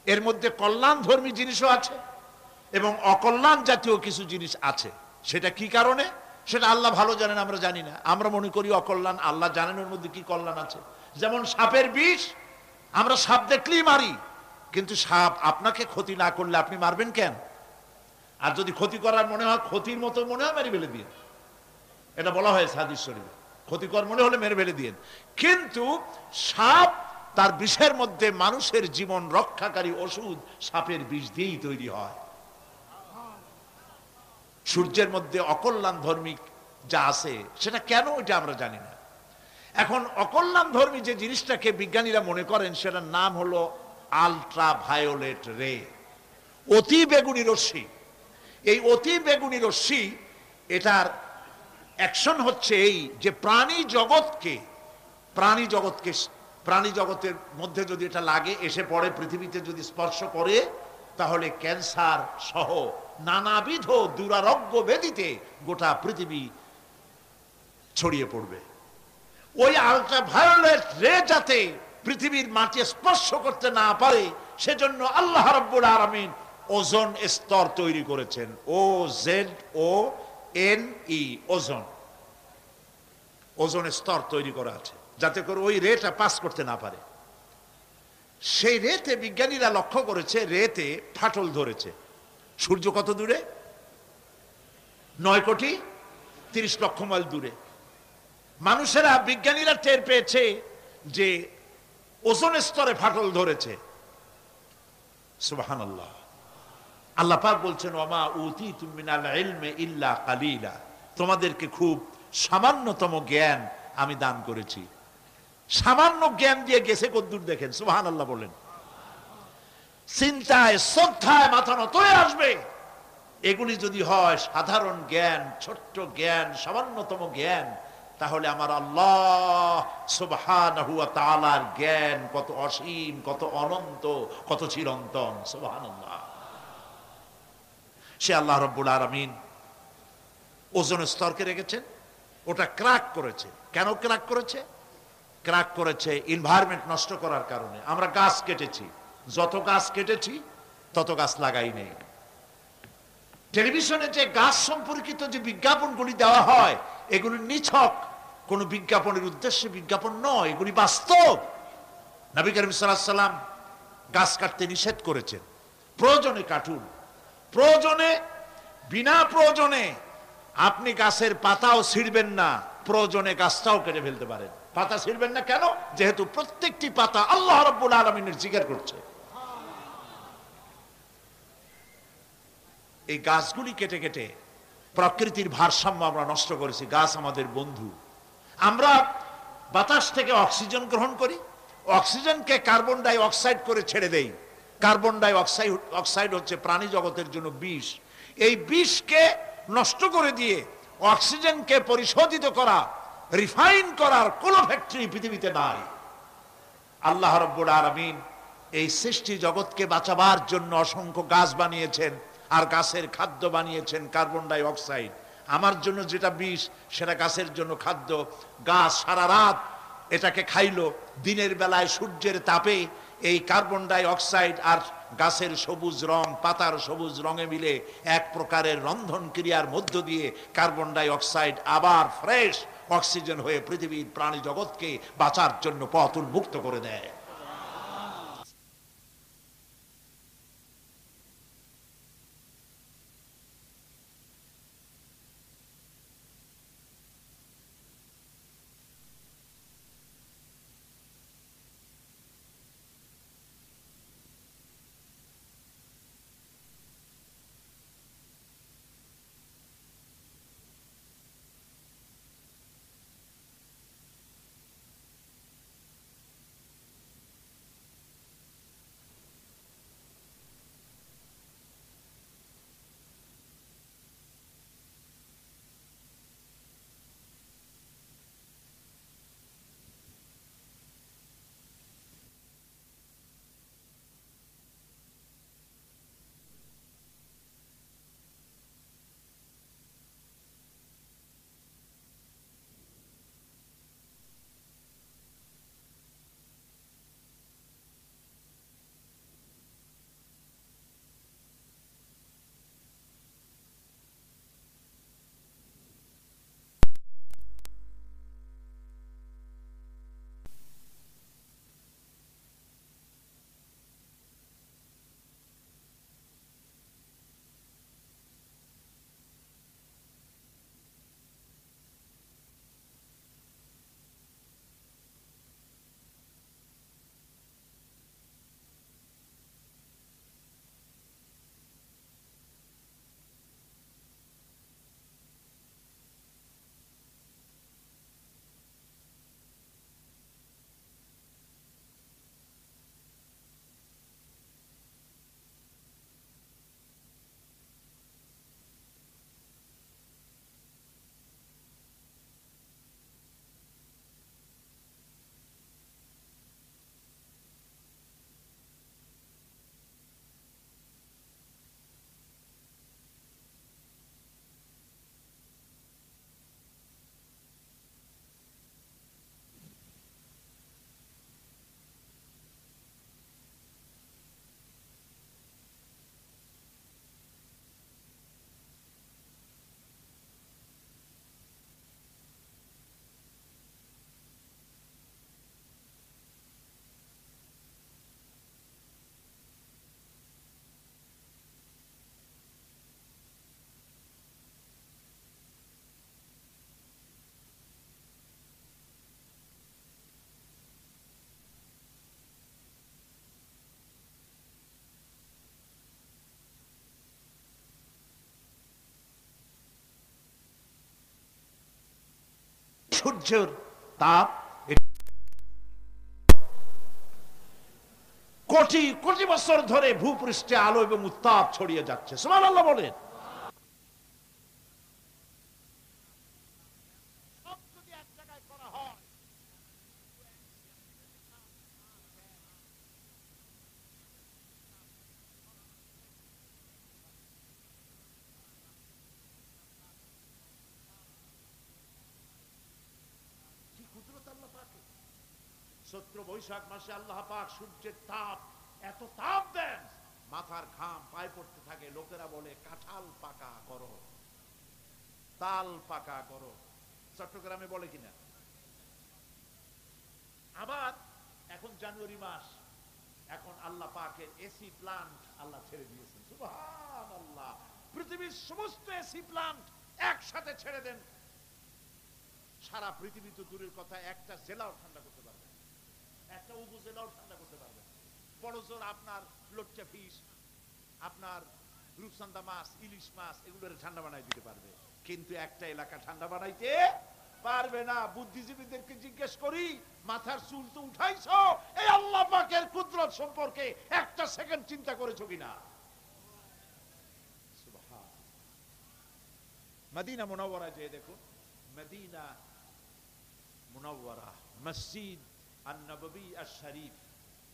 এর মধ্যে কল্যাণধর্মী জিনিসও আছে এবং অকল্যাণ জাতীয় কিছু জিনিস আছে। সেটা কি কারণে, সেটা আল্লাহ ভালো জানেন, আমরা জানি না। আমরা মনে করি অকল্যাণ, আল্লাহ জানেন ওর মধ্যে কি কল্যাণ আছে। যেমন সাপের বিষ, আমরা সাপ দেখলেই মারি, কিন্তু সাপ আপনাকে ক্ষতি না করলে আপনি মারবেন কেন? আর যদি ক্ষতি করার মনে হয়, ক্ষতির মতো মনে হয়, মেরে ফেলে দিয়ে, এটা বলা হয়েছে হাদিস শরীফে, ক্ষতিকর মনে হলে মেরে ফেলে দিয়ে। কিন্তু সাপ তার বিষের মধ্যে মানুষের জীবন রক্ষাকারী ওষুধ সাপের বিষ দিয়েই তৈরি হয়। সূর্যের মধ্যে অকল্যাণ ধর্মী যা আছে সেটা কেন, এটা আমরা জানি না। এখন অকল্যাণ ধর্মী যে জিনিসটাকে বিজ্ঞানীরা মনে করেন, সেটার নাম হলো আলট্রা ভায়োলেট রে, অতি বেগুনি রশ্মি। এই অতি বেগুনি রশ্মি, এটার অ্যাকশন হচ্ছে এই যে প্রাণী জগতের মধ্যে যদি এটা লাগে, এসে পড়ে পৃথিবীতে, যদি স্পর্শ করে, তাহলে ক্যান্সার সহ নানাবিধ দুরারোগ্য ব্যাধিতে গোটা পৃথিবী ছড়িয়ে পড়বে। ওই আলট্রা ভায়োলেট রে যাতে পৃথিবীর মাটি স্পর্শ করতে না পারে, সেজন্য আল্লাহ রাব্বুল আলামিন ওজোন স্তর তৈরি করেছেন। OZONE, ওজোন স্তর তৈরি করা আছে, যাতে করে ওই রেটা পাস করতে না পারে। সেই রেতে বিজ্ঞানীরা লক্ষ্য করেছে, রেতে ফাটল ধরেছে। সূর্য কত দূরে? 9,30,00,000 মাইল দূরে। মানুষেরা, বিজ্ঞানীরা টের পেয়েছে যে ওজোন স্তরে ফাটল ধরেছে। সুবহানাল্লাহ। আল্লাহ পাক বলছেন ওয়ামা উতীতুম মিনাল ইলমি ইল্লা কালিলা, তোমাদেরকে খুব সামান্যতম জ্ঞান আমি দান করেছি। সামান্য জ্ঞান দিয়ে গেছে কদ্দূর দেখেন। সুবহানাল্লাহ বলেন। চিন্তায়, শ্রদ্ধায় মাথা নত হয়ে আসবে। এগুলি যদি হয় সাধারণ জ্ঞান, ছোট্ট জ্ঞান, সামান্যতম জ্ঞান, তাহলে আমার আল্লাহ সুবহানাহু ওয়া তাআলার জ্ঞান কত অসীম, কত অনন্ত, কত চিরন্তন। সুবহানাল্লাহ। সে আল্লাহ রাব্বুল আলামিন ওজোন স্তরকে রেখেছেন, ওটা ক্র্যাক করেছে। কেন ক্র্যাক করেছে? ক্র্যাক করেছে এনভায়রনমেন্ট নষ্ট করার কারণে। আমরা গাছ কেটেছি, যত গাছ কেটেছি তত গাছ লাগাই নেই। টেলিভিশনে যে গাছ সম্পর্কিত যে বিজ্ঞাপনগুলি দেওয়া হয়, এগুলি নিছক কোন বিজ্ঞাপনের উদ্দেশ্যে বিজ্ঞাপন নয়, এগুলি বাস্তব। নবী করিম সাল্লাল্লাহু আলাইহি সাল্লাম গাছ কাটতে নিষেধ করেছেন। প্রয়োজনে কাটুন, প্রয়োজনে, বিনা প্রয়োজনে আপনি গাছের পাতাও ছিঁড়বেন না, প্রয়োজনে গাছটাও কেটে ফেলতে পারেন। পাতা ছিঁড়বেন না কেন? যেহেতু প্রত্যেকটি পাতা আল্লাহ রাব্বুল আলামিনের জিকির করছে। এই গাছগুলি কেটে কেটে প্রকৃতির ভারসাম্য আমরা নষ্ট করেছি। গাছ আমাদের বন্ধু। আমরা বাতাস থেকে অক্সিজেন গ্রহণ করি, অক্সিজেনকে কার্বন ডাই অক্সাইড করে ছেড়ে দেই। কার্বন ডাই অক্সাইড হচ্ছে প্রাণী জগতের জন্য বিষ। এই বিষকে নষ্ট করে দিয়ে অক্সিজেনকে পরিশোধিত করা, রিফাইন করার কোন ফ্যাক্টরি পৃথিবীতে নাই। আল্লাহ রাব্বুল আলামিন এই সৃষ্টি জগৎকে বাঁচাবার জন্য অসংখ্য গাছ বানিয়েছেন, আর গাছের খাদ্য বানিয়েছেন কার্বন ডাই অক্সাইড। আমার জন্য যেটা বিষ সেটা গাছের জন্য খাদ্য। গাছ সারা রাত এটাকে খাইলো, দিনের বেলায় সূর্যের তাপে এই কার্বন ডাই অক্সাইড আর গাছের সবুজ রং, পাতার সবুজ রঙে মিলে এক প্রকারের রন্ধন ক্রিয়ার মধ্য দিয়ে কার্বন ডাই অক্সাইড আবার ফ্রেশ অক্সিজেন হয়ে পৃথিবীর প্রাণী জগৎকে বাঁচার জন্য পথ উন্মুক্ত করে দেয়। সূর্যের তাপ কোটি কোটি বছর ধরে ভূপৃষ্ঠে আলো এবং উত্তাপ ছড়িয়ে যাচ্ছে। সুবহানাল্লাহ বলেন। চৈত্র বৈশাখ মাসে আল্লাহ পাক সূর্যের তাপ, এত তাপ দেন মাথার ঘাম পায়ে পড়তে থাকে। লোকেরা বলে কাঁঠাল পাকা করো, তাল পাকা করো। চট্টগ্রামে বলে কিনা? আবার এখন জানুয়ারি মাস, এখন আল্লাহ পাকের এসি প্লান্ট আল্লাহ ছেড়ে দিয়েছেন। সুবহানাল্লাহ। পৃথিবীর সমস্ত এসি প্লান্ট একসাথে ছেড়ে দেন, সারা পৃথিবী তো দূরের কথা, একটা জেলাও ঠান্ডা করতে পারবে, একটা উপজেলাও ঠান্ডা করতে পারবে। বড় জোর আপনার লোট্টা ফিস, আপনার রূপচাঁদা মাছ, ইলিশ মাছ এগুলোর ঠান্ডা বানাই দিতে পারবে, কিন্তু একটা এলাকা ঠান্ডা বানাইতে পারবে না। বুদ্ধিজীবীদেরকে জিজ্ঞেস করি, মাথার চুল তো উঠাইছো, এই আল্লাহ পাকের কুদরত সম্পর্কে একটা সেকেন্ড চিন্তা করেছো কিনা? সুবহান। মদিনা মুনাওয়ারা যে দেখুন, মদিনা মুনাওয়ারা, মসজিদ আন-নববী আশ-শরীফ,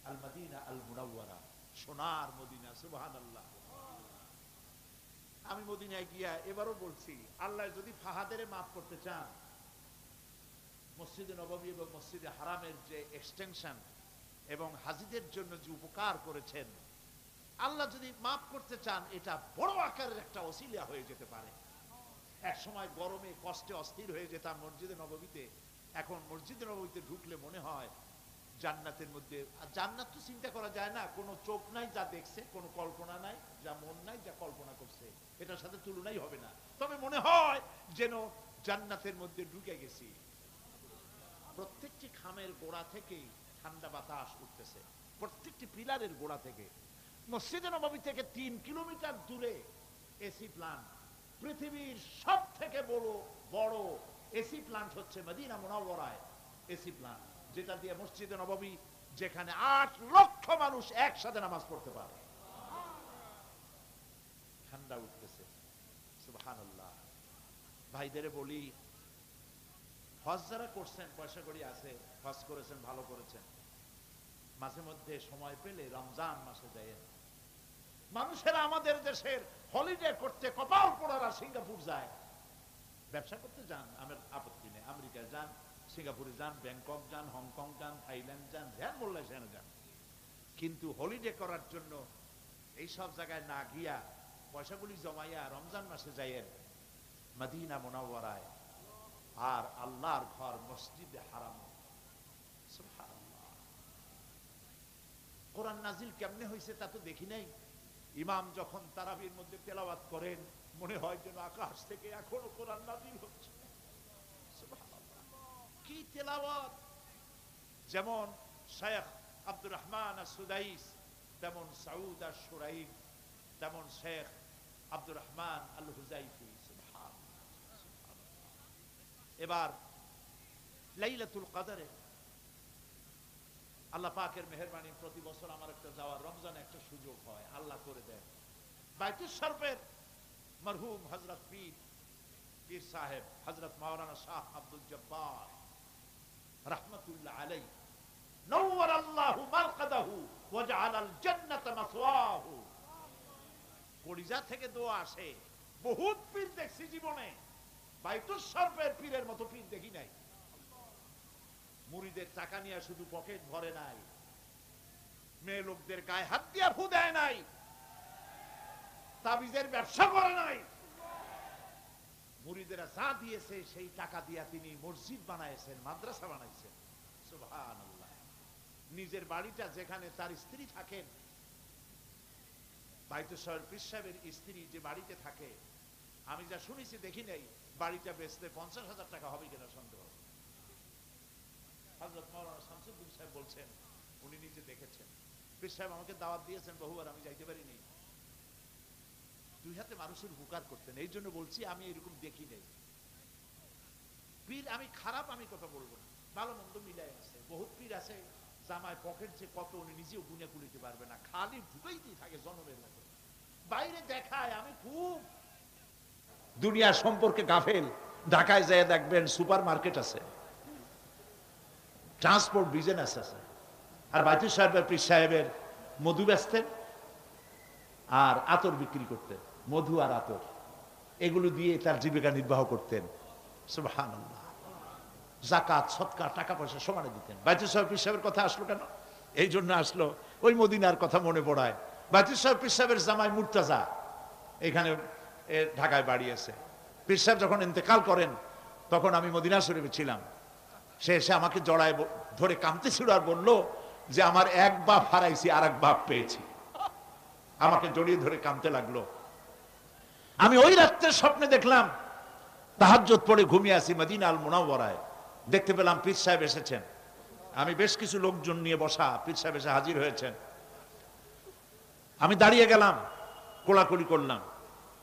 আল মদিনা আল মুনাওয়ারা, সোনার মদিনা। সুবহানাল্লাহ। আমি মদিনায় গিয়া এবারও বলছি, আল্লাহ যদি ফাহাদের মাফ করতে চান, মসজিদে নববী এবং মসজিদে হারামের যে এক্সটেনশন এবং হাজীদের জন্য যে উপকার করেছেন, আল্লাহ যদি মাফ করতে চান, এটা বড় আকারের একটা ওসিলা হয়ে যেতে পারে। এক সময় গরমে কষ্টে অস্থির হয়ে যেতাম মসজিদে নববীতে, এখন মসজিদে নববীতে ঢুকলে মনে হয় জান্নাতের মধ্যে। আর জান্নাত তো চিন্তা করা যায় না, কোনো চোখ নাই যা দেখছে, কোনো কল্পনা নাই, যা মন নাই যা কল্পনা করছে, এটার সাথে তুলনাই হবে না। তবে মনে হয় যেন জান্নাতের মধ্যে ঢুকে গেছি। প্রত্যেকটি খামের গোড়া থেকে ঠান্ডা বাতাস উঠতেছে, প্রত্যেকটি পিলারের গোড়া থেকে। মসজিদে নববী থেকে 3 কিলোমিটার দূরে এসি প্লান্ট, পৃথিবীর সব থেকে বড় এসি প্লান্ট হচ্ছে মদিনা মুনাওয়ারায় এসি প্লান্ট, যেটা দিয়ে মসজিদে নববী, যেখানে 8 লক্ষ মানুষ একসাথে নামাজ পড়তে পারে, ঠান্ডা উঠতেছে। সুবহানাল্লাহ। ভাইদের বলি, হজ যারা করছেন, পয়সা করি আছে, হজ করেছেন, ভালো করেছেন, মাঝে মধ্যে সময় পেলে রমজান মাসে যায়। মানুষেরা আমাদের দেশের হলিডে করতে কপাল পোড়ারা সিঙ্গাপুর যায়, ব্যবসা করতে যান, আমার আপত্তি নেই, আমেরিকা যান, সিঙ্গাপুরে যান, ব্যাংকক যান, হংকং যান, থাইল্যান্ড যান, ধ্যান বললে সেখানে যান, কিন্তু হলিডে করার জন্য এইসব জায়গায় না গিয়া পয়সাগুলি জমাইয়া রমজান মাসে যাইয়েন মদিনা মুনাওয়ারায়, আর আল্লাহর ঘর মসজিদে হারাম। সুবহানাল্লাহ। কোরআন নাজিল কেমনে হয়েছে তা তো দেখি নাই। ইমাম যখন তারাবির মধ্যে তেলাওয়াত করেন, মনে হয় যেন আকাশ থেকে এখনো কোরআন নাজিল হচ্ছে। সুবহানাল্লাহ। কি তেলাওয়াত! যেমন শেখ আব্দুর রহমান আস-সুদাইস, তেমন সাউদ আশ-শুরাইব, তেমন শেখ আব্দুর রহমান আল হুজাইফি। এবার লাইলাতুল কদরে আল্লাহ পাকের মেহেরবানি, প্রতি বছর আমার একটা যাওয়ার, রমজানে একটা সুযোগ হয়, আল্লাহ করে দেয়। বাইতুল শরফের মরহুম হযরত পীর সাহেব হযরত মাওলানা শাহ আব্দুল জব্বার রাহমাতুল্লাহ আলাইহি, নওয়ারাল্লাহু মারকাদাহু ওয়া জাআলাল জান্নাতা মাসওয়াহু। কলিজা থেকে দোয়া আসে। বহুত পীর দেখছি জীবনে, বাইতুল শরফের পীরের মতো পীর দেখি নাই। মুরিদের টাকা নিয়ে শুধু পকেট ভরে নাই, মেয়ে লোকদের গায়ে হাত দিয়া ফু দেয় নাই, তাবিজের ব্যবসা করে নাই। মুরিদেরা যা দিয়েছে সেই টাকা দিয়া তিনি মসজিদ বানাইছেন, মাদ্রাসা বানাইছেন। সুবহানাল্লাহ। নিজের বাড়িটা যেখানে তার স্ত্রী থাকেন, বাইতুল শরফ পীর সাহেবের স্ত্রী যে বাড়িতে থাকে, আমি যা শুনেছি দেখি নাই, বাড়িটা বেচতে 50,000 টাকা হবে কিনা সন্দেহ। হযরত মাওলানা শামসুদ্দিন সাহেব বলছেন, উনি নিজে দেখেছেন। পীর সাহেব আমাকে দাওয়াত দিয়েছেন বহুবার, আমি যাইতে পারিনি। 2 হাতে মানুষের উপকার করতেন, এই জন্য বলছি আমি এরকম দেখি নাই। পীর আমি খারাপ আমি কথা বলবো না, ভালো মন্দ মিলাই আছে। বহুত পীর আছে জামায় পকেট যে কত উনি নিজেও গুনে কুলিতে পারবে না, খালি ঢুকাইতেই থাকে জনমের মতো, বাইরে দেখায় আমি খুব দুনিয়া সম্পর্কে গাফেল। ঢাকায় যায় দেখবেন সুপার মার্কেট আছে, ট্রান্সপোর্ট বিজনেস আছে। আর বাইতুল সাহেবের পীর সাহেবের মধু বেচতেন আর আতর বিক্রি করতেন, মধু আর আতর, এগুলো দিয়ে তার জীবিকা নির্বাহ করতেন। সুবহানাল্লাহ। যাকাত সদকা টাকা পয়সা সমানে দিতেন। বাইতুল সাহেব পীর সাহেবের কথা আসলো কেন? এই জন্য আসলো, ওই মদিনার কথা মনে পড়ায়। বাইতুল সাহেব পীর সাহেবের জামাই মুর্তাজা এখানে ঢাকায় বাড়ি আছে। পীর সাহেব যখন ইন্তেকাল করেন, তখন আমি মদিনা শরীফে ছিলাম। সে এসে আমাকে জড়ায় ধরে কাঁদতেছিল আর বললো যে আমার এক বাপ হারাইছি, আর এক বাপ পেয়েছি। আমাকে জড়িয়ে ধরে কাঁদতে লাগলো। আমি ওই রাত্রে স্বপ্নে দেখলাম, তাহাজ্জুদ পড়ে ঘুমিয়ে আছি মদিনা আল মুনাওয়ারায়, দেখতে পেলাম পীর সাহেব এসেছেন। আমি বেশ কিছু লোকজন নিয়ে বসা, পীর সাহেব এসে হাজির হয়েছেন। আমি দাঁড়িয়ে গেলাম, কোলাকুলি করলাম।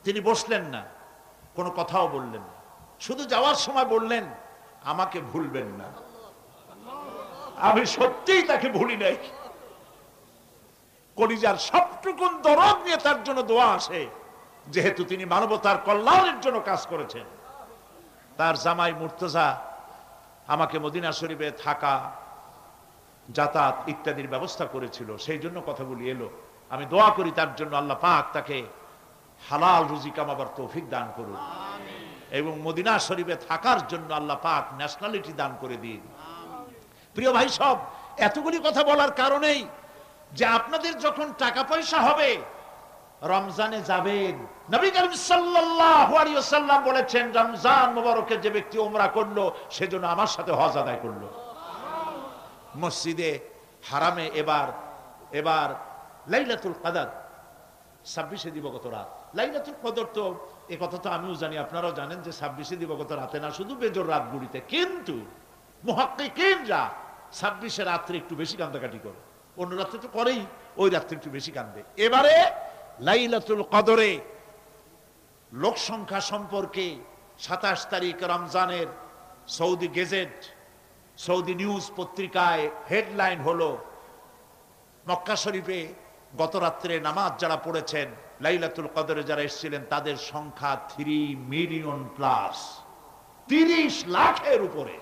তিনি বসলেন না, কোনো কথাও বললেন না, শুধু যাওয়ার সময় বললেন, আমাকে ভুলবেন না। আমি সত্যিই তাকে ভুলি নাই। কলিজার সবটুকুন দরদ নিয়ে তার জন্য দোয়া আসে, যেহেতু তিনি মানবতার কল্যাণের জন্য কাজ করেছেন। তার জামাই মুর্তজা আমাকে মদিনা শরীফে থাকা, যাতায়াত ইত্যাদির ব্যবস্থা করেছিল, সেই জন্য কথাগুলি এলো। আমি দোয়া করি তার জন্য আল্লাহ পাক তাকে হালাল রুজি কামাবার তৌফিক দান করুন, এবং মদিনা শরীফে থাকার জন্য আল্লাহ পাক ন্যাশনালিটি দান করে দিন। প্রিয় ভাই সব, এতগুলি কথা বলার কারণেই যে আপনাদের যখন টাকা পয়সা হবে, রমজানে যাবেন। নবী করিম সাল্লাল্লাহু আলাইহি ওয়াসাল্লাম বলেছেন, রমজান মুবারকে যে ব্যক্তি উমরা করলো, সেজন্য আমার সাথে হজ আদায় করলো। মসজিদে হারামে এবার লাইলাতুল কদর 26 দিবগত রাত। লাইলাতুল কদর তো এ কথা তো আমিও জানি, আপনারাও জানেন যে 26 দিবগত রাতে না, শুধু বেজোর রাতগুলিতে। কিন্তু মুহাক্কিকিনরা 26 রাত্রে একটু বেশি কান্দাকাটি করে, অন্য রাত্রে তো করেই, ওই রাত্রে একটু বেশি কান্দে। এবারে লাইলাতুল কদরে লোক সংখ্যা সম্পর্কে 27 তারিখ রমজানের সৌদি গেজেট, সৌদি নিউজ পত্রিকায় হেডলাইন হলো, মক্কা শরীফে গত রাত্রে নামাজ যারা পড়েছেন, লাইলাতুল কদরে যারা এসেছিলেন, তাদের সংখ্যা 3 মিলিয়ন প্লাস, 30 লাখের উপরে।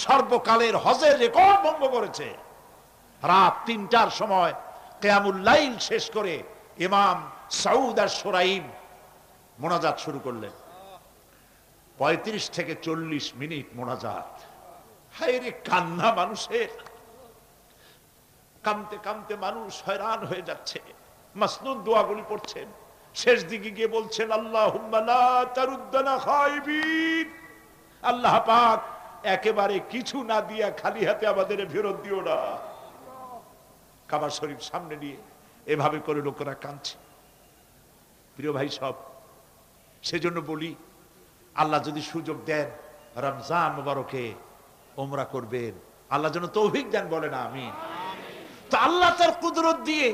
সর্বকালের হজের রেকর্ড ভঙ্গ করেছে। রাত 3টার সময় কিয়ামুল লাইল শেষ করে ইমাম সাউদ আশ-শুরাইম মোনাজাত শুরু করলেন। 35 থেকে 40 মিনিট মোনাজাত। হায় রে, কান্না মানুষের, কামতে কামতে মানুষ হয়রান হয়ে যাচ্ছে। মাসনুন দোয়াগুলি পড়ছেন, শেষ দিকে গিয়ে বলছেন, আল্লাহুম্মা লা তারুদ্দানা খায়বিন, আল্লাহ পাক একেবারে কিছু না দিয়া খালি হাতে আমাদের ফেরত দিও না। কাবা শরীফ সামনে নিয়ে এভাবে করে লোকেরা কাঁদছে। প্রিয় ভাই সব, সেজন্য বলি, আল্লাহ যদি সুযোগ দেন রমজান মুবারকে উমরা করবেন, আল্লাহ যেন তৌফিক দেন, বলেন আমিন। তো আল্লাহ তার কুদরত দিয়ে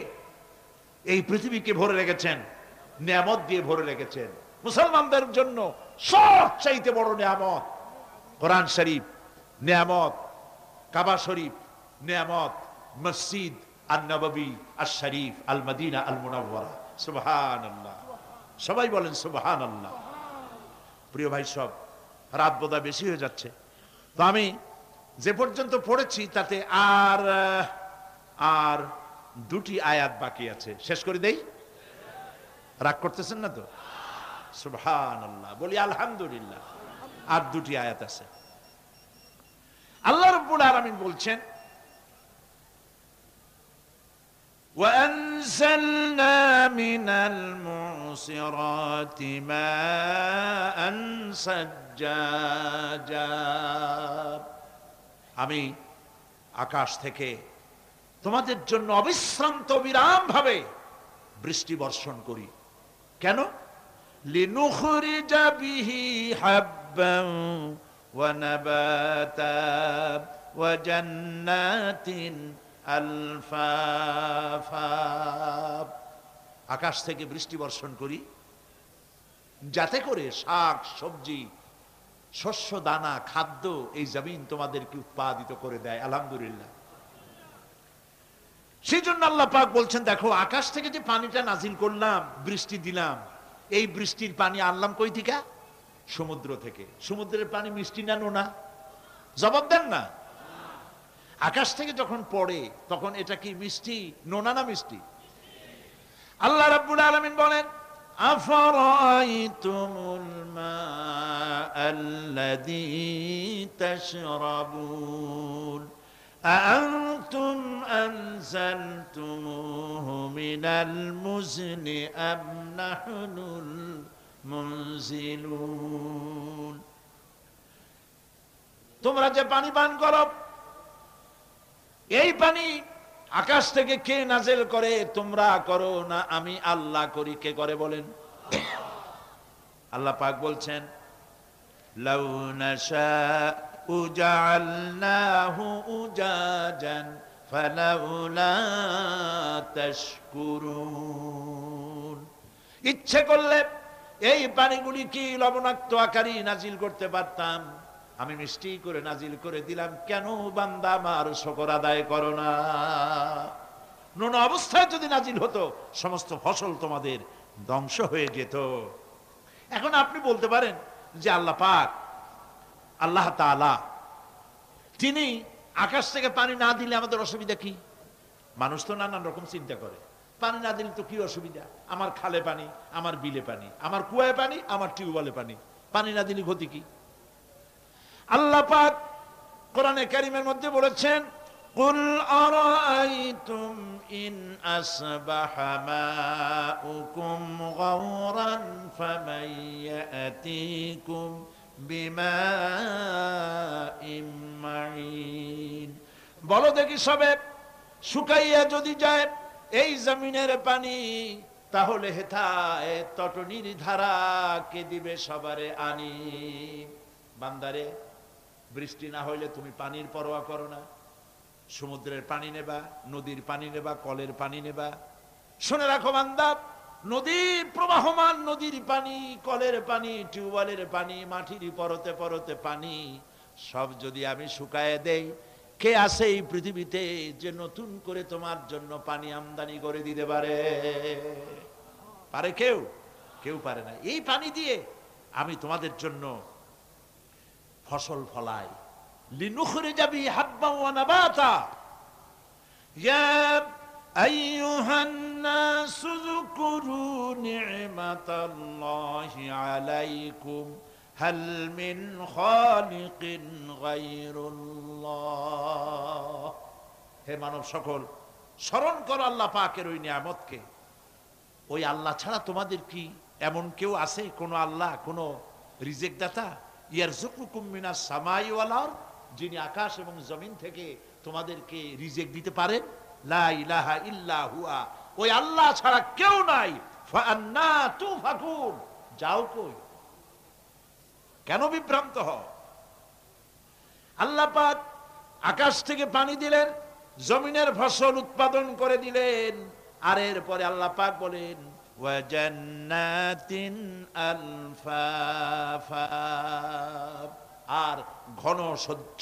এই পৃথিবীকে ভরে রেখেছেন, নিয়ামত দিয়ে ভরে রেখেছেন। মুসলমানদের জন্য সবচাইতে বড় নিয়ামত কোরআন শরীফ নিয়ামত, কাবা শরীফ নিয়ামত, মসজিদ আন-নববী আশ-শরীফ আল মদিনা আল মুনাওয়ারা। সুবহানাল্লাহ, সবাই বলেন সুবহানাল্লাহ। প্রিয় ভাই সব, রাত বোধহয় বেশি হয়ে যাচ্ছে, তো আমি যে পর্যন্ত পড়েছি তাতে আর 2টি আয়াত বাকি আছে, শেষ করে দেই। রাগ করতেছেন না তো? সুবহানাল্লাহ, বলি আলহামদুলিল্লাহ। আর 2টি আয়াত আছে। আল্লাহ রাব্বুল আলামিন বলছেন, وأنزلنا من المعصرات ماء ثجاجا, আমি আকাশ থেকে তোমাদের জন্য অবিশ্রান্ত বিরাম ভাবে বৃষ্টি বর্ষণ করি। কেন? লিনুখরিজা বিহি হাব্বান ওয়া নাবাতা ওয়া জান্নাতিন আলফাফা। আকাশ থেকে বৃষ্টি বর্ষণ করি যাতে করে শাক সবজি, শস্য দানা, খাদ্য এই জমিন তোমাদেরকে উৎপাদিত করে দেয়। আলহামদুলিল্লাহ। সেই জন্য আল্লাহ পাক বলছেন, দেখো আকাশ থেকে যে পানিটা নাজিল করলাম, বৃষ্টি দিলাম, এই বৃষ্টির পানি আনলাম কই থেকে? সমুদ্র থেকে। সমুদ্রের পানি মিষ্টি না নোনা? জবাব দেন না। আকাশ থেকে যখন পড়ে তখন এটা কি মিষ্টি, নোনা না মিষ্টি? আল্লাহ রাব্বুল আলামিন বলেন, আফারাইতুমুল মাআল্লাযী তাশরাবুন আআনতুম আনজালতুমুহু মিনাল মুজনি আম নাহনুল মুনজিলুন। তোমরা যে পানি পান করো, এই পানি আকাশ থেকে কে নাজেল করে? তোমরা করো না, আমি আল্লাহ করি। কে করে বলেন? আল্লাহ পাক বলছেন, লাউ নাশাউ জাআলনাহু উজাজান ফালাউলা তাশকুরুন। ইচ্ছে করলে এই পানিগুলি কি লবণাক্ত আকারে নাজিল করতে পারতাম, আমি মিষ্টি করে নাজিল করে দিলাম। কেন বান্দা আমার শুকর আদায় করো না? নুন অবস্থায় যদি নাজিল হতো, সমস্ত ফসল তোমাদের ধ্বংস হয়ে যেত। এখন আপনি বলতে পারেন যে আল্লাহ পাক, আল্লাহ তাআলা, তিনি আকাশ থেকে পানি না দিলে আমাদের অসুবিধা কি? মানুষ তো নানান রকম চিন্তা করে, পানি না দিলে তো কি অসুবিধা, আমার খালে পানি, আমার বিলে পানি, আমার কুয়ায় পানি, আমার টিউবওয়েলে পানি, পানি না দিলে ক্ষতি কি? আল্লাহ পাক কোরআনে কারীমের মধ্যে বলেছেন, কুল আরাআইতুম ইন আসবাহা মাউকুম গাওরান ফামান ইয়াতিকুম বিমাইম মাইন। বলো দেখি সবে, শুকাইয়া যদি যায় এই জমিনের পানি, তাহলে হেথায় তটনির ধারা কে দিবে সবারে আনি। বান্দারে, বৃষ্টি না হইলে তুমি পানির পরোয়া করো না। সমুদ্রের পানি নেবা, নদীর পানি নেবা, কলের পানি নেবা। শুনে রাখো বান্দা, নদীর প্রবাহমান নদীর পানি, কলের পানি, টিউবওয়েলের পানি, মাটির পরতে পরতে পানি, সব যদি আমি শুকায় দেই, কে আছে এই পৃথিবীতে যে নতুন করে তোমার জন্য পানি আমদানি করে দিতে পারে? পারে কেউ? কেউ পারে না। এই পানি দিয়ে আমি তোমাদের জন্য ফসল ফলাই। লিনুখরিজা বিহি হাব্বান ওয়া নাবাতা। ইয়া আইয়ুহান নাসু যকুরু নি'মাতাল্লাহি আলাইকুম হাল মিন খালিকিন গায়রুল্লাহ। হে মানব সকল, স্মরণ করো আল্লাহ পাকের ওই নিয়ামতকে। ওই আল্লাহ ছাড়া তোমাদের কি এমন কেউ আছে? কোন আল্লাহ, কোন রিজিক দাতা? ইয়ারযুকুকুম মিনাস সামাই ওয়াল আরদ, যিনি আকাশ এবং জমিন থেকে তোমাদেরকে রিজিক দিতে পারেন। লা ইলাহা ইল্লা হুয়া, ওই আল্লাহ ছাড়া কেউ নাই। ফাআন্না তুফাকুন, যাও কই? কেন বিভ্রান্ত হও? আল্লাহ পাক আকাশ থেকে পানি দিলেন, জমিনের ফসল উৎপাদন করে দিলেন, আর এরপরে আল্লাহ পাক বলেন ওয়া জান্নাতিন আলফাফা, আর ঘন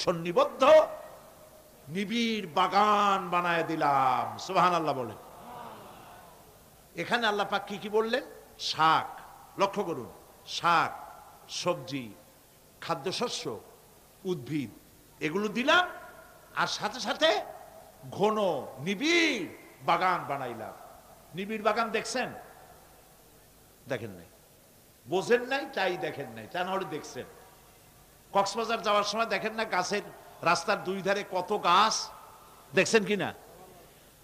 সন্নিবদ্ধ নিবিড় বাগান বানায় দিলাম। সুবহানাল্লাহ বলেন। এখানে আল্লাহ পাক কি কি বললেন? শাক, লক্ষ্য করুন, শাক, সবজি, খাদ্যশস্য, উদ্ভিদ, এগুলো দিলাম, আর সাথে সাথে ঘন নিবিড় বাগান বানাইলাম। নিবিড় বাগান দেখছেন? দেখেন নাই, বোঝেন নাই, তাই দেখেন নাই, তা নাহলে দেখছেন। কক্সবাজার যাওয়ার সময় দেখেন না, গাছের রাস্তার দুই ধারে কত গাছ, দেখছেন কিনা?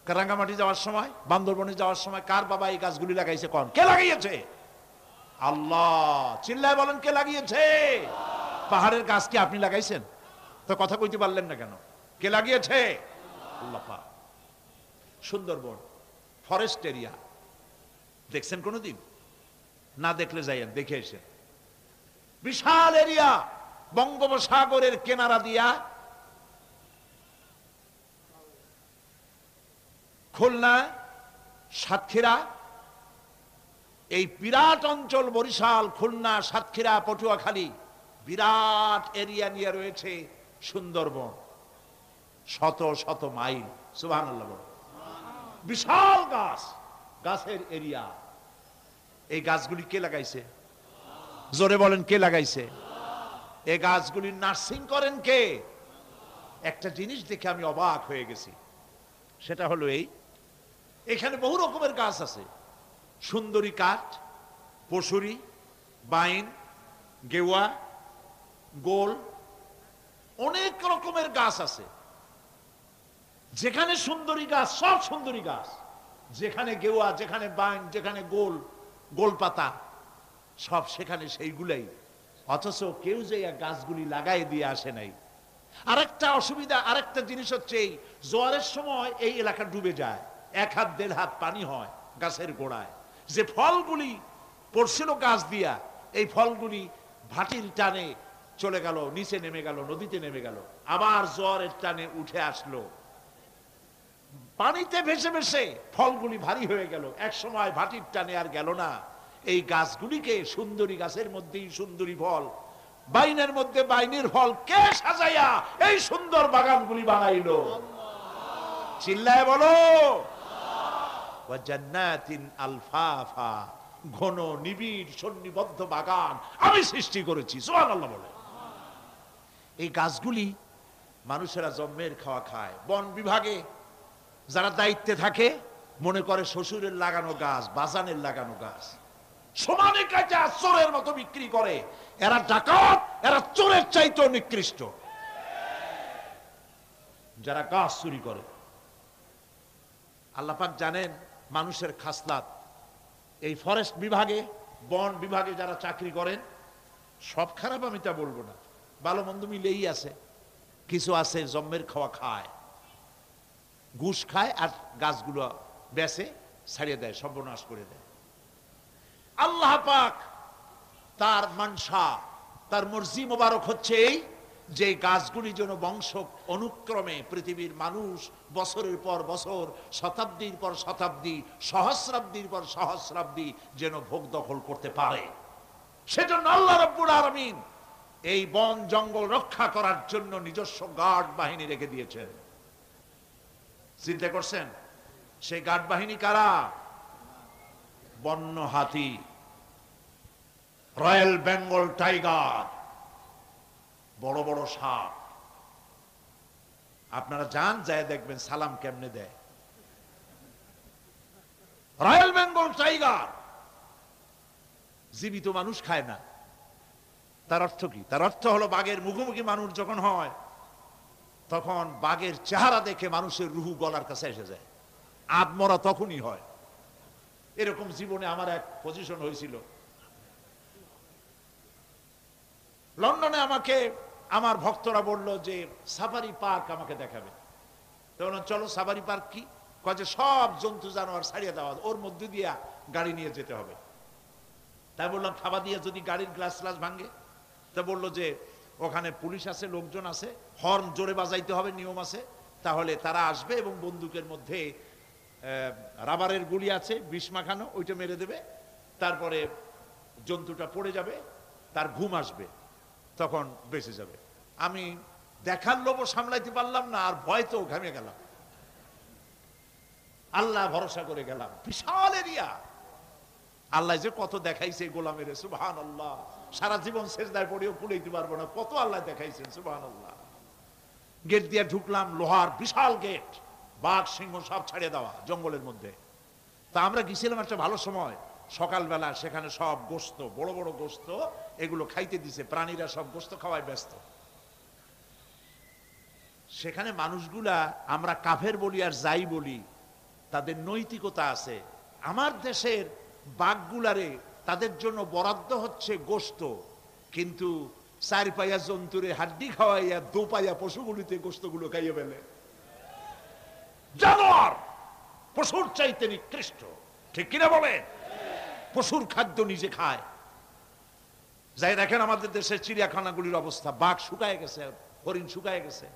রাঙ্গামাটি যাওয়ার সময়, বান্দরবনে যাওয়ার সময়, কার বাবা এই গাছগুলি লাগাইছে? কোন? কে লাগিয়েছে? আল্লাহ। চিল্লায় বলেন, কে লাগিয়েছে? পাহাড়ের গাছ কি আপনি লাগাইছেন? তো কথা কইতে পারলেন না কেন? কে লাগিয়েছে? আল্লাহ পাক। সুন্দরবন ফরেস্ট এরিয়া দেখছেন কোনদিন? না দেখলে যাইয়েন, দেখে এসেন। বিশাল এরিয়া, বঙ্গোপসাগরের কিনারা দিয়া খুলনা, সাতক্ষীরা, এই বিরাট অঞ্চল, বরিশাল, খুলনা, সাতক্ষীরা, পটুয়াখালী, বিরাট এরিয়া নিয়ে রয়েছে সুন্দরবন। শত শত মাইল। সুবহানাল্লাহ বলেন। বিশাল গাছ, গাছের এরিয়া। এই গাছগুলি কে লাগাইছে? জোরে বলেন, কে লাগাইছে? এই গাছগুলি নার্সিং করেন কে? একটা জিনিস দেখে আমি অবাক হয়ে গেছি, সেটা হলো এই, এখানে বহু রকমের গাছ আছে। সুন্দরী কাঠ, পশুরি, বাইন, গেওয়া, গোল, অনেক রকমের গাছ আছে। যেখানে সুন্দরী গাছ, সব সুন্দরী গাছ, যেখানে গেওয়া, যেখানে বাইন, যেখানে গোল, গোলপাতা, সব সেখানে সেইগুলাই। অথচ কেউ যে গাছগুলি লাগাই দিয়ে আসে নাই। আরেকটা অসুবিধা, আরেকটা জিনিস হচ্ছে, এই জোয়ারের সময় এই এলাকা ডুবে যায়, 1 হাত 1.5 হাত পানি হয় গাছের গোড়ায়। যে ফলগুলি পড়ছিল গাছ দিয়া, এই ফলগুলি ভাটির টানে চলে গেল, নিচে নেমে গেল, নদীতে নেমে গেল, আবার জোয়ারের টানে উঠে আসলো, পানিতে ভেসে ভেসে ফলগুলি ভারী হয়ে গেল। এক সময় ভাটির টানে আর গেল না, এই গাছগুলিকে সুন্দরী গাছের মধ্যেই সুন্দরী ফল, বাইনের মধ্যে বাইনের ফল কে সাজাইয়া এই সুন্দর বাগানগুলি বানাইলো? চিল্লায় বলো। ওয়া জান্নাতিন আলফাফা, ঘন নিবিড় সন্নিবদ্ধ বাগান আমি সৃষ্টি করেছি। সুবহানাল্লাহ বলে। এই গাছগুলি মানুষেরা জন্মের খাওয়া খায়। বন বিভাগে যারা দায়িত্বে থাকে মনে করে শ্বশুরের লাগানো গাছ, বাজানের লাগানো গাছ, সমানে কাঁচা চোরের মতো বিক্রি করে। এরা ডাকাত, এরা চোরের চাইতেও নিকৃষ্ট যারা গাছ চুরি করে। আল্লাহ পাক জানেন মানুষের খাসলাত। এই ফরেস্ট বিভাগে, বন বিভাগে যারা চাকরি করেন সব খারাপ আমি তা বলবো না, ভালো মন্দ মিলেই আছে। কিছু আছে জন্মের খাওয়া খায়, ঘুষ খায় আর গাছগুলো বেচে ছাড়িয়ে দেয়, সর্বনাশ করে দেয়। আল্লাহ পাক তার মানসা, তার মর্জি মোবারক হচ্ছে এই যে গাছগুলি যেন বংশ অনুক্রমে পৃথিবীর মানুষ বছরের পর বছর, শতাব্দীর পর শতাব্দী, সহস্রাব্দীর পর সহস্রাব্দী যেন ভোগ দখল করতে পারে। সেজন্য আল্লাহ রাব্বুল আলামিন এই বন জঙ্গল রক্ষা করার জন্য নিজস্ব গার্ড বাহিনী রেখে দিয়েছেন। চিন্তা করছেন সেই গার্ড বাহিনী কারা? বন্য হাতি, রয়্যাল বেঙ্গল টাইগার, বড় বড় সাপ। আপনারা যান, যায় দেখবেন সালাম কেমনে দেয়। রয়্যাল বেঙ্গল টাইগার জীবিত মানুষ খায় না। তার অর্থ কি? তার অর্থ হলো বাঘের মুখোমুখি মানুষ যখন হয় তখন বাঘের চেহারা দেখে মানুষের রুহু গলার কাছে এসে যায়। আত্মরা তখনই হয়। এরকম জীবনে আমার এক পজিশন হয়েছিল। লন্ডনে আমাকে আমার ভক্তরা বলল যে সাফারি পার্ক আমাকে দেখাবে। তখন চলো সাফারি পার্ক কি? কয়ে সব জন্তু জানোয়ার ছাড়িয়ে দেওয়া, ওর মধ্যে দিয়ে গাড়ি নিয়ে যেতে হবে। তাই বললাম থাবা দিয়ে যদি গাড়ির গ্লাস গ্লাস ভাঙে? তা বললো যে ওখানে পুলিশ আছে, লোকজন আছে, হর্ন জোরে বাজাইতে হবে, নিয়ম আছে, তাহলে তারা আসবে এবং বন্দুকের মধ্যে রাবারের গুলি আছে, বিষ মাখানো, ওইটা মেরে দেবে। তারপরে জন্তুটা পড়ে যাবে, তার ঘুম আসবে, তখন বেঁচে যাবে। আমি দেখার লোভও সামলাইতে পারলাম না, আর ভয়তেও ঘামে গেলাম। আল্লাহ ভরসা করে গেলাম। বিশাল এরিয়া, আল্লাহ যে কত দেখাইছে গোলামের, সুবহানাল্লাহ। সারা জীবন সেজদায় পড়েও কুলাইতে পারবো না, কত আল্লাহ দেখাইছেন, সুবহানাল্লাহ। গেট দিয়ে ঢুকলাম, লোহার বিশাল গেট, বাঘ সিংহ সব ছাড়িয়ে দেওয়া জঙ্গলের মধ্যে। তা আমরা গেছিলাম একটা ভালো সময়, সকালবেলা। সেখানে সব গোস্ত, বড় বড় গোস্ত, এগুলো খাইতে দিছে। প্রাণীরা সব গোস্ত খাওয়ায় ব্যস্ত। সেখানে মানুষগুলা, আমরা কাফের বলি আর যাই বলি, তাদের নৈতিকতা আছে। আমার দেশের বাঘগুলারে তাদের জন্য বরাদ্দ হচ্ছে গোস্ত, কিন্তু চার পাইয়া জন্তুরে হাড্ডি খাওয়াইয়া দো পাইয়া পশুগুলিতে গোস্তগুলো খাইয়ে ফেলে। জানোয়ার পশুর চাইতে নিকৃষ্ট, ঠিক কিনা বলে? পশুর খাদ্য নিজে খায়। যাই দেখেন আমাদের দেশের চিড়িয়াখানাগুলির অবস্থা, বাঘ শুকায় গেছে, হরিণ শুকায় গেছে,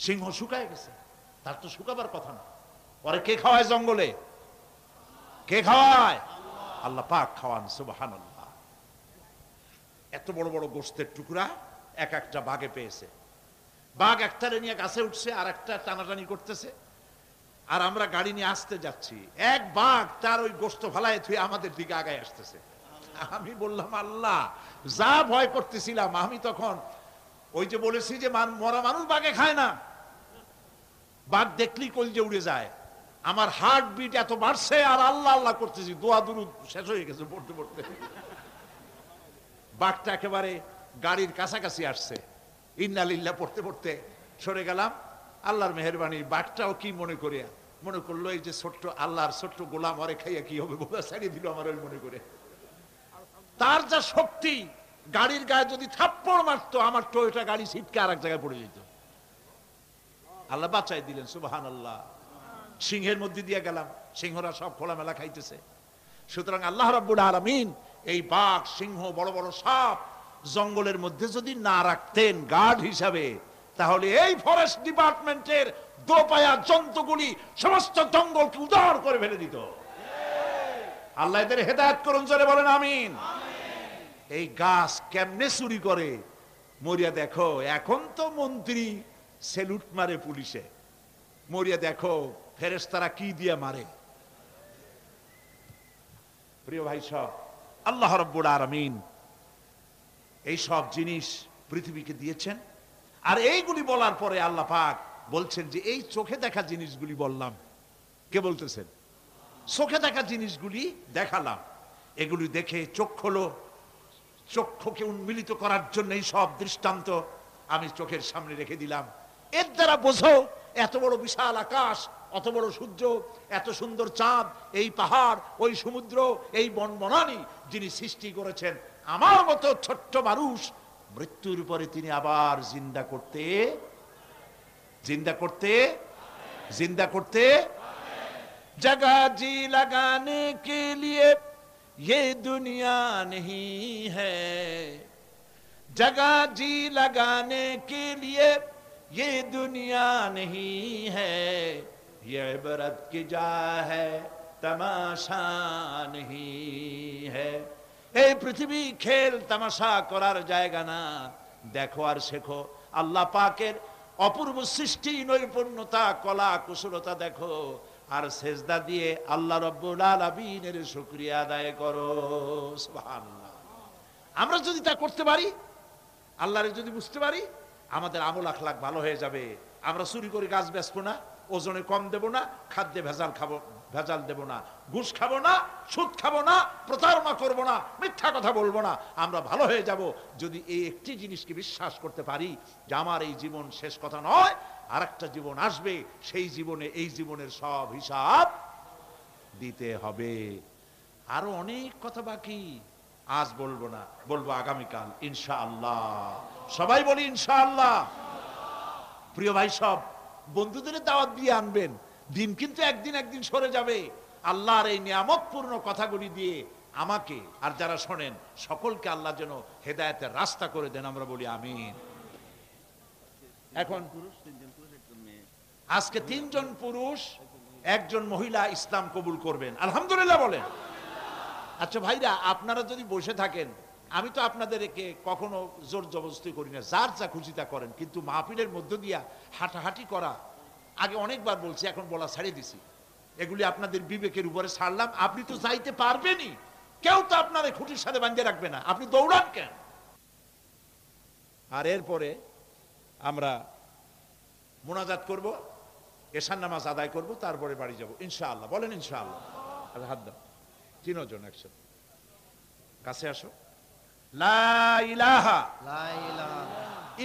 সিংহ শুকায় গেছে। তার তো শুকাবার কথা না। পরে কে খাওয়ায় জঙ্গলে? কে খাওয়ায়? আল্লাহ পাক খাওয়ান, সুবহানাল্লাহ। এত বড় বড় গোস্তের টুকরা এক একটা বাঘে পেয়েছে। বাঘ একটারে নিয়ে গাছে উঠছে, আর একটা টানাটানি করতেছে, আর আমরা গাড়ি নিয়ে আসতে যাচ্ছি। এক বাঘ তার ওই গোস্ত ফালায় থুয়ে আমাদের দিকে আগায় আসতেছে। আমি বললাম আল্লাহ, যা ভয় করতেছিলাম আমি তখন, ওই যে বলেছি যে মরা মানুষ বাঘে খায় না, বাঘ দেখলি কলজে উড়ে যায়। আমার হার্ট বিট এত বাড়ছে, আর আল্লাহ আল্লাহ করতেছি, দোয়া দুরুদ শেষ হয়ে গেছে পড়তে পড়তে। বাঘটা একেবারে গাড়ির কাছাকাছি আসছে, ইন্না লিল্লাহ পড়তে পড়তে সরে গেলাম। আল্লাহর মেহেরবানি, বাঘটাও কি মনে করলো এই যে ছোট্ট আল্লাহর ছোট্ট গোলাম, অরে খাইয়া কি হবে, বোধহয় ছাড়িয়ে দিল আমার ওই মনে করে। তার যা শক্তি, গাড়ির গায়ে যদি থাপ্পড় মারতো আমার টয়োটা গাড়ি ছিটকে আর এক জায়গায় পড়ে যেত। আল্লাহ বাঁচাই দিলেন, সুবহানাল্লাহ। সিংহের মধ্যে দিয়ে গেলাম, সিংহরা সব খোলামেলা খাইতেছে। সুতরাং আল্লাহ রাব্বুল আলামিন এই বাঘ, সিংহ, বড় বড় সাপ জঙ্গলের মধ্যে যদি না রাখতেন গার্ড হিসাবে, তাহলে এই ফরেস্ট ডিপার্টমেন্টের দোপায়া জন্তুগুলি সমস্ত জঙ্গলকে উজাড় করে ফেলে দিত। আল্লাহ এদের হেদায়েত করুন, জোরে বলেন আমিন। এই গাছ কেমনে চুরি করে মরিয়া দেখো। এখন তো মন্ত্রী সেলুট মারে পুলিশে, মরিয়া দেখো ফেরেশতারা কি দিয়ে মারে। প্রিয় ভাই সব, আল্লাহ রাব্বুল আলামিন এই সব জিনিস পৃথিবীকে দিয়েছেন। আর এইগুলি বলার পরে আল্লাহ পাক বলছেন যে এই চোখে দেখা জিনিসগুলি বললাম। কে বলতেছেন? চোখে দেখা জিনিসগুলি দেখালাম, এগুলি দেখে চোখ হলো, চক্ষুকে উন্মিলিত করার জন্য এই সব দৃষ্টান্ত আমি চোখের সামনে রেখে দিলাম। এর দ্বারা বোঝো এত বড় বিশাল আকাশ, অত বড় সূর্য, এত সুন্দর চাঁদ, এই পাহাড়, ওই সমুদ্র, এই বনবনানী যিনি সৃষ্টি করেছেন, আমার মতো ছোট্ট মানুষ মৃত্যুর পরে তিনি আবার জিন্দা করতে जगह जी लगाने के लिए ये दुनिया नहीं है, जगह जी लगाने के लिए ये दुनिया नहीं है, ये इबरत की जा है तमाशा नहीं है। এই পৃথিবী খেল তামাশা করার জায়গা না, দেখো আর শেখো আল্লাহ পাকের অপূর্ব সৃষ্টি, নৈপুণ্যতা, কলা কুশলতা দেখো, আর সেজদা দিয়ে আল্লাহ রাব্বুল আলামিনের শুকরিয়া আদায় করো। সুবহানাল্লাহ। আমরা যদি তা করতে পারি, আল্লাহরে যদি বুঝতে পারি, আমাদের আমল আখলাক ভালো হয়ে যাবে। আমরা চুরি করে গাছ বেচবো না, ওজনে কম দেব না, খাদ্যে ভেজাল দেব না, ঘুষ খাবো না, সুদ খাবো না, প্রতারণা করব না, মিথ্যা কথা বলবো না। আমরা ভালো হয়ে যাব যদি এই একটি জিনিসকে বিশ্বাস করতে পারি যে আমার এই জীবন শেষ কথা নয়, আরেকটা জীবন আসবে, সেই জীবনে এই জীবনের সব হিসাব দিতে হবে। আরো অনেক কথা বাকি, আজ বলবো না, বলবো আগামীকাল ইনশাআল্লাহ। সবাই বলি ইনশাআল্লাহ। প্রিয় ভাই সব, বন্ধুদের দাওয়াত দিয়ে আনবেন। দিন কিন্তু একদিন সরে যাবে। আল্লাহর এই নিয়ামতপূর্ণ কথাগুলি দিয়ে আমাকে আর যারা শোনেন সকলকে আল্লাহ যেন হেদায়েতের রাস্তা করে দেন, আমরা বলি আমিন। এখন আজকে 3 জন পুরুষ, 1 জন মহিলা ইসলাম কবুল করবেন, আলহামদুলিল্লাহ বলেন। আচ্ছা ভাইরা, আপনারা যদি বসে থাকেন, আমি তো আপনাদেরকে কখনো জোর জবরদস্তি করি না, যার যা খুশি তা করেন, কিন্তু মাহফিলের মধ্য দিয়া হাঁটাহাঁটি করা আগে অনেকবার বলছি, এখন বলা ছাড়িয়ে দিছি। এগুলি আপনাদের বিবেকের উপরে ছাড়লাম। আপনি তো যাইতে পারবেনই, কেউ তো আপনার খুঁটির সাথে বাঁধিয়ে রাখবে না, আপনি দৌড়ান কেন? আর এরপরে আমরা মোনাজাত করব, এশার নামাজ আদায় করব, তারপরে বাড়ি যাব ইনশাআল্লাহ। বলেন ইনশাআল্লাহ। আর হাত দাও, 3 জন একসাথে কাছে আসো। লা ইলাহা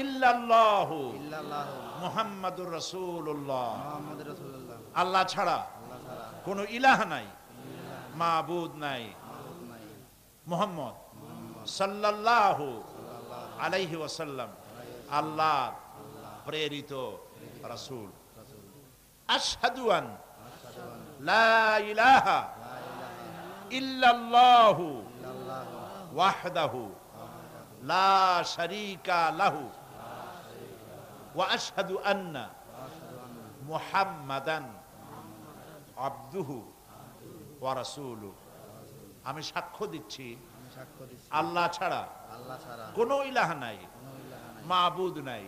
ইল্লাল্লাহু মুহাম্মাদুর রাসূলুল্লাহ। আল্লাহ ছাড়া কোনো ইলাহ নাই, মাবুদ নাই। মুহাম্মদ সাল্লাল্লাহু আলাইহি ওয়াসাল্লাম আল্লাহর প্রেরিত রাসূল। আশহাদু আন লা ইলাহা ইল্লাল্লাহু ওয়াহদাহু লা শারীকা লাহু ওয়া আশহাদু আন্না মুহাম্মাদান আবদুহু ওয়া রাসূলুহু। আমি সাক্ষ্য দিচ্ছি আল্লাহ ছাড়া কোনো ইলাহ নাই, মাবুদ নাই,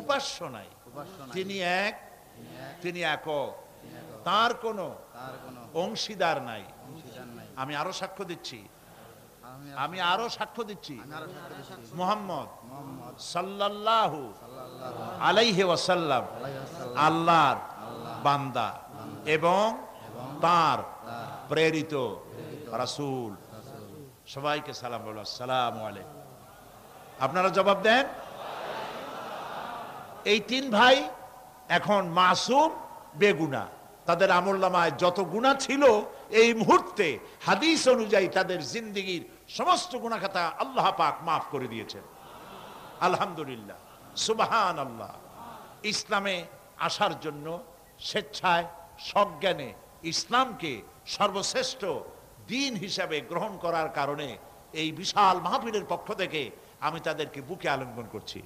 উপাস্য নাই। তিনি এক, তিনি একক, তার কোনো অংশীদার নাই। আমি আরো সাক্ষ্য দিচ্ছি মুহাম্মদ সাল্লাল্লাহু আলাইহি ওয়াসাল্লাম আল্লাহর বান্দা এবং তার প্রেরিত রাসূল। সবাইকে সালাম বলো, আসসালামু আলাইকুম। আপনারা জবাব দেন। এই 3 ভাই এখন মাসুম, বেগুনাহ। তাদের আমলনামায় যত গুনাহ ছিল এই মুহূর্তে হাদিস অনুযায়ী তাদের জিন্দেগীর সমস্ত গুনাহ খাতা আল্লাহ পাক মাফ করে দিয়েছেন, আলহামদুলিল্লাহ, সুবহানাল্লাহ। ইসলামে আসার জন্য স্বেচ্ছায় সজ্ঞানে ইসলামকে সর্বশ্রেষ্ঠ দিন হিসাবে গ্রহণ করার কারণে এই বিশাল মাহফিলের পক্ষ থেকে আমি তাদেরকে বুকে আলিঙ্গন করছি।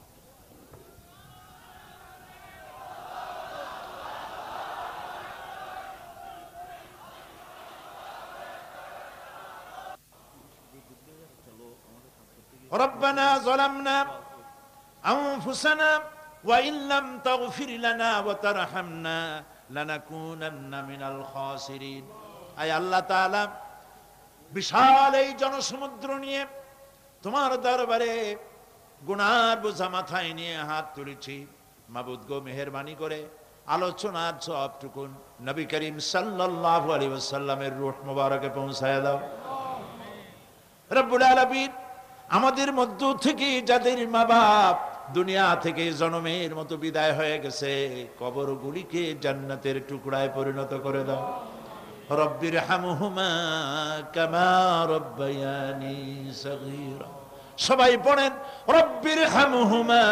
রব্বানা যালামনা আনফুসানা ওয়া ইন লাম তাগফির লানা ওয়া তারহামনা লানাকুনান্না মিনাল খাসিরিন। আয় আল্লাহ তাআলা, বিশাল এই জনসমুদ্র নিয়ে তোমার দরবারে গুনার বোঝা মাথায় নিয়ে হাত তুলেছি। মাবুদ গো, মেহেরবানি করে আলোচনার সবটুকুন নবী করিম সাল্লাল্লাহু আলাইহি ওয়াসাল্লামের রূহ মুবারকে পৌঁছায় দাও। রব্বুল আলামিন, আমাদের মধ্য থেকে যাদের মা বাপ দুনিয়া থেকে জনমের মতো বিদায় হয়ে গেছে, কবরগুলিকে জান্নাতের টুকরায় পরিণত করে দাও। রব্বির হামহুমা কামা রব্বায়ানি সগীরা। সবাই পড়েন, রব্বির হামহুমা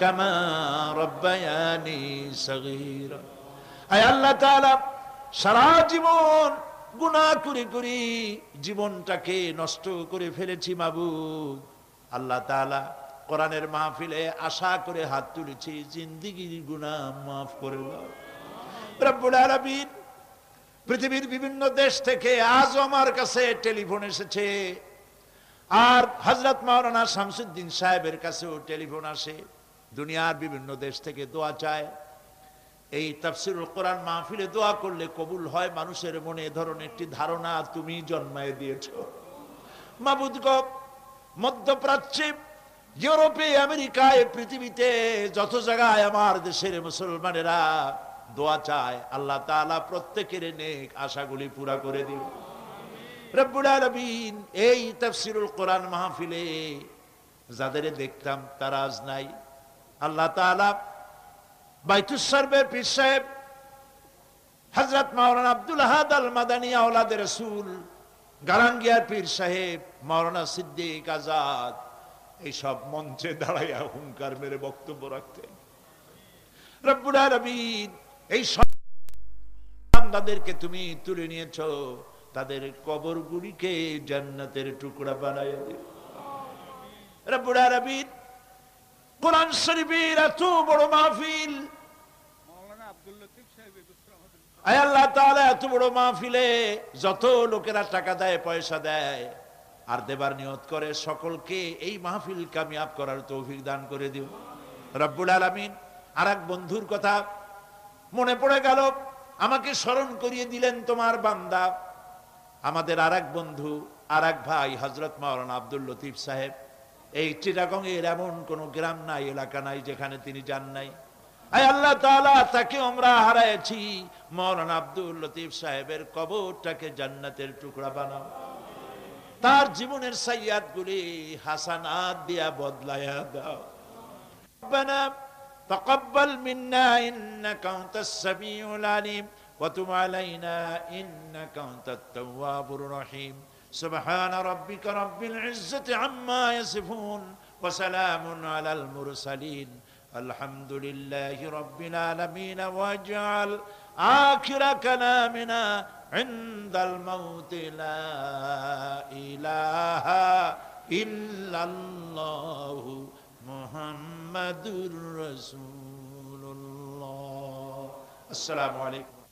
কামা রব্বায়ানি সগীরা। আয় আল্লাহ তাআলা, সারা জীবন গুনাহ করে করে জীবনটাকে নষ্ট করে ফেলেছি মাবুদ। আল্লাহ তাআলা, কোরআনের মাহফিলে আশা করে হাত তুলেছি, জিন্দেগির গুনাহ মাফ করে দাও। রব্বুল আলামিন, পৃথিবীর বিভিন্ন দেশ থেকে আজ আমার কাছে টেলিফোন এসেছে, আর হযরত মাওলানা শামসুদ্দিন সাহেবের কাছেও টেলিফোন আসে। দুনিয়ার বিভিন্ন দেশ থেকে দোয়া চায়। এই তাফসীরুল কোরআন মাহফিলে দোয়া করলে কবুল হয়, মানুষের মনে এ ধরনের একটি ধারণা তুমি জন্মায় দিয়েছো। মাবুদ গো, মধ্যপ্রাচ্যে, ইউরোপে, আমেরিকায়, পৃথিবীতে যত জায়গায় আমার দেশের মুসলমানেরা দোয়া চায়, আল্লাহ তাআলা প্রত্যেকের নেক আশাগুলি পুরা করে দিন। রব্বুল আলামিন, এই তাফসীরুল কোরআন মাহফিলে যাদের দেখতাম তারা আজ নাই। আল্লাহ তাআলা, বাইতুস সারবের পীর সাহেব হযরত মাওলানা আব্দুল আহাদ আল মাদানী আওলাদে রাসূল, গারাঙ্গিয়ার পীর সাহেব মাওলানা সিদ্দিক আজাদ, এই সব মঞ্চে দাঁড়াইয়া হুঙ্কার মেরে বক্তব্য রাখতেন। রব্বুল আলামিন, এই সব বান্দাদেরকে তুমি তুলে নিয়েছো, তাদের কবরগুলিকে জান্নাতের টুকরা বানাইয়া দিও। রব্বুল আলামিন, কোরআন শরীফের এত বড় মাহফিল, আয় আল্লাহ তাআলা, এত বড় মাহফিলে যত লোকেরা টাকা দেয়, পয়সা দেয় আর দেবার নিয়ত করে, সকলকে এই মাহফিল কামিয়াব করার তৌফিক দান করে দিও। রব্বুল আলামিন, আর এক বন্ধুর কথা মনে পড়ে গেল, আমাকে স্মরণ করিয়ে দিলেন তোমার বান্দা, আমাদের আর এক বন্ধু, আর এক ভাই হযরত মাওলানা আব্দুল লতিফ সাহেব। এই চিটাগং এর এমন কোন গ্রাম নাই, এলাকা নাই যেখানে তিনি যান নাই। আয় আল্লাহ তাআলা, তাকে আমরা হারাইছি। মাওলানা আব্দুল লতিফ সাহেবের কবরটাকে জান্নাতের টুকরা বানাও। তার জীবনের সাইয়াত গুলি হাসানাত দিয়া বদলায়া দাও। রব্বানা তাকাব্বাল মিন্না ইন্নাকা আনতাস সামিউল আলিম ওয়া তুব আলাইনা ইন্নাকা আনতাত তাওয়াবুর রহিম। সুবহান রাব্বিকা রাব্বিল ইজ্জাতি আম্মা ইয়াসিফুন ওয়া সালামুন আলাল মুরসালিন আলহামদুলিল্লাহি রাব্বিল আলামিন। ওয়াজআল আখিরা কালামিনা ইনদাল মাউতি লা ইলাহা ইল্লাল্লাহু মুহাম্মাদুর রাসূলুল্লাহ। আসসালামু আলাইকুম।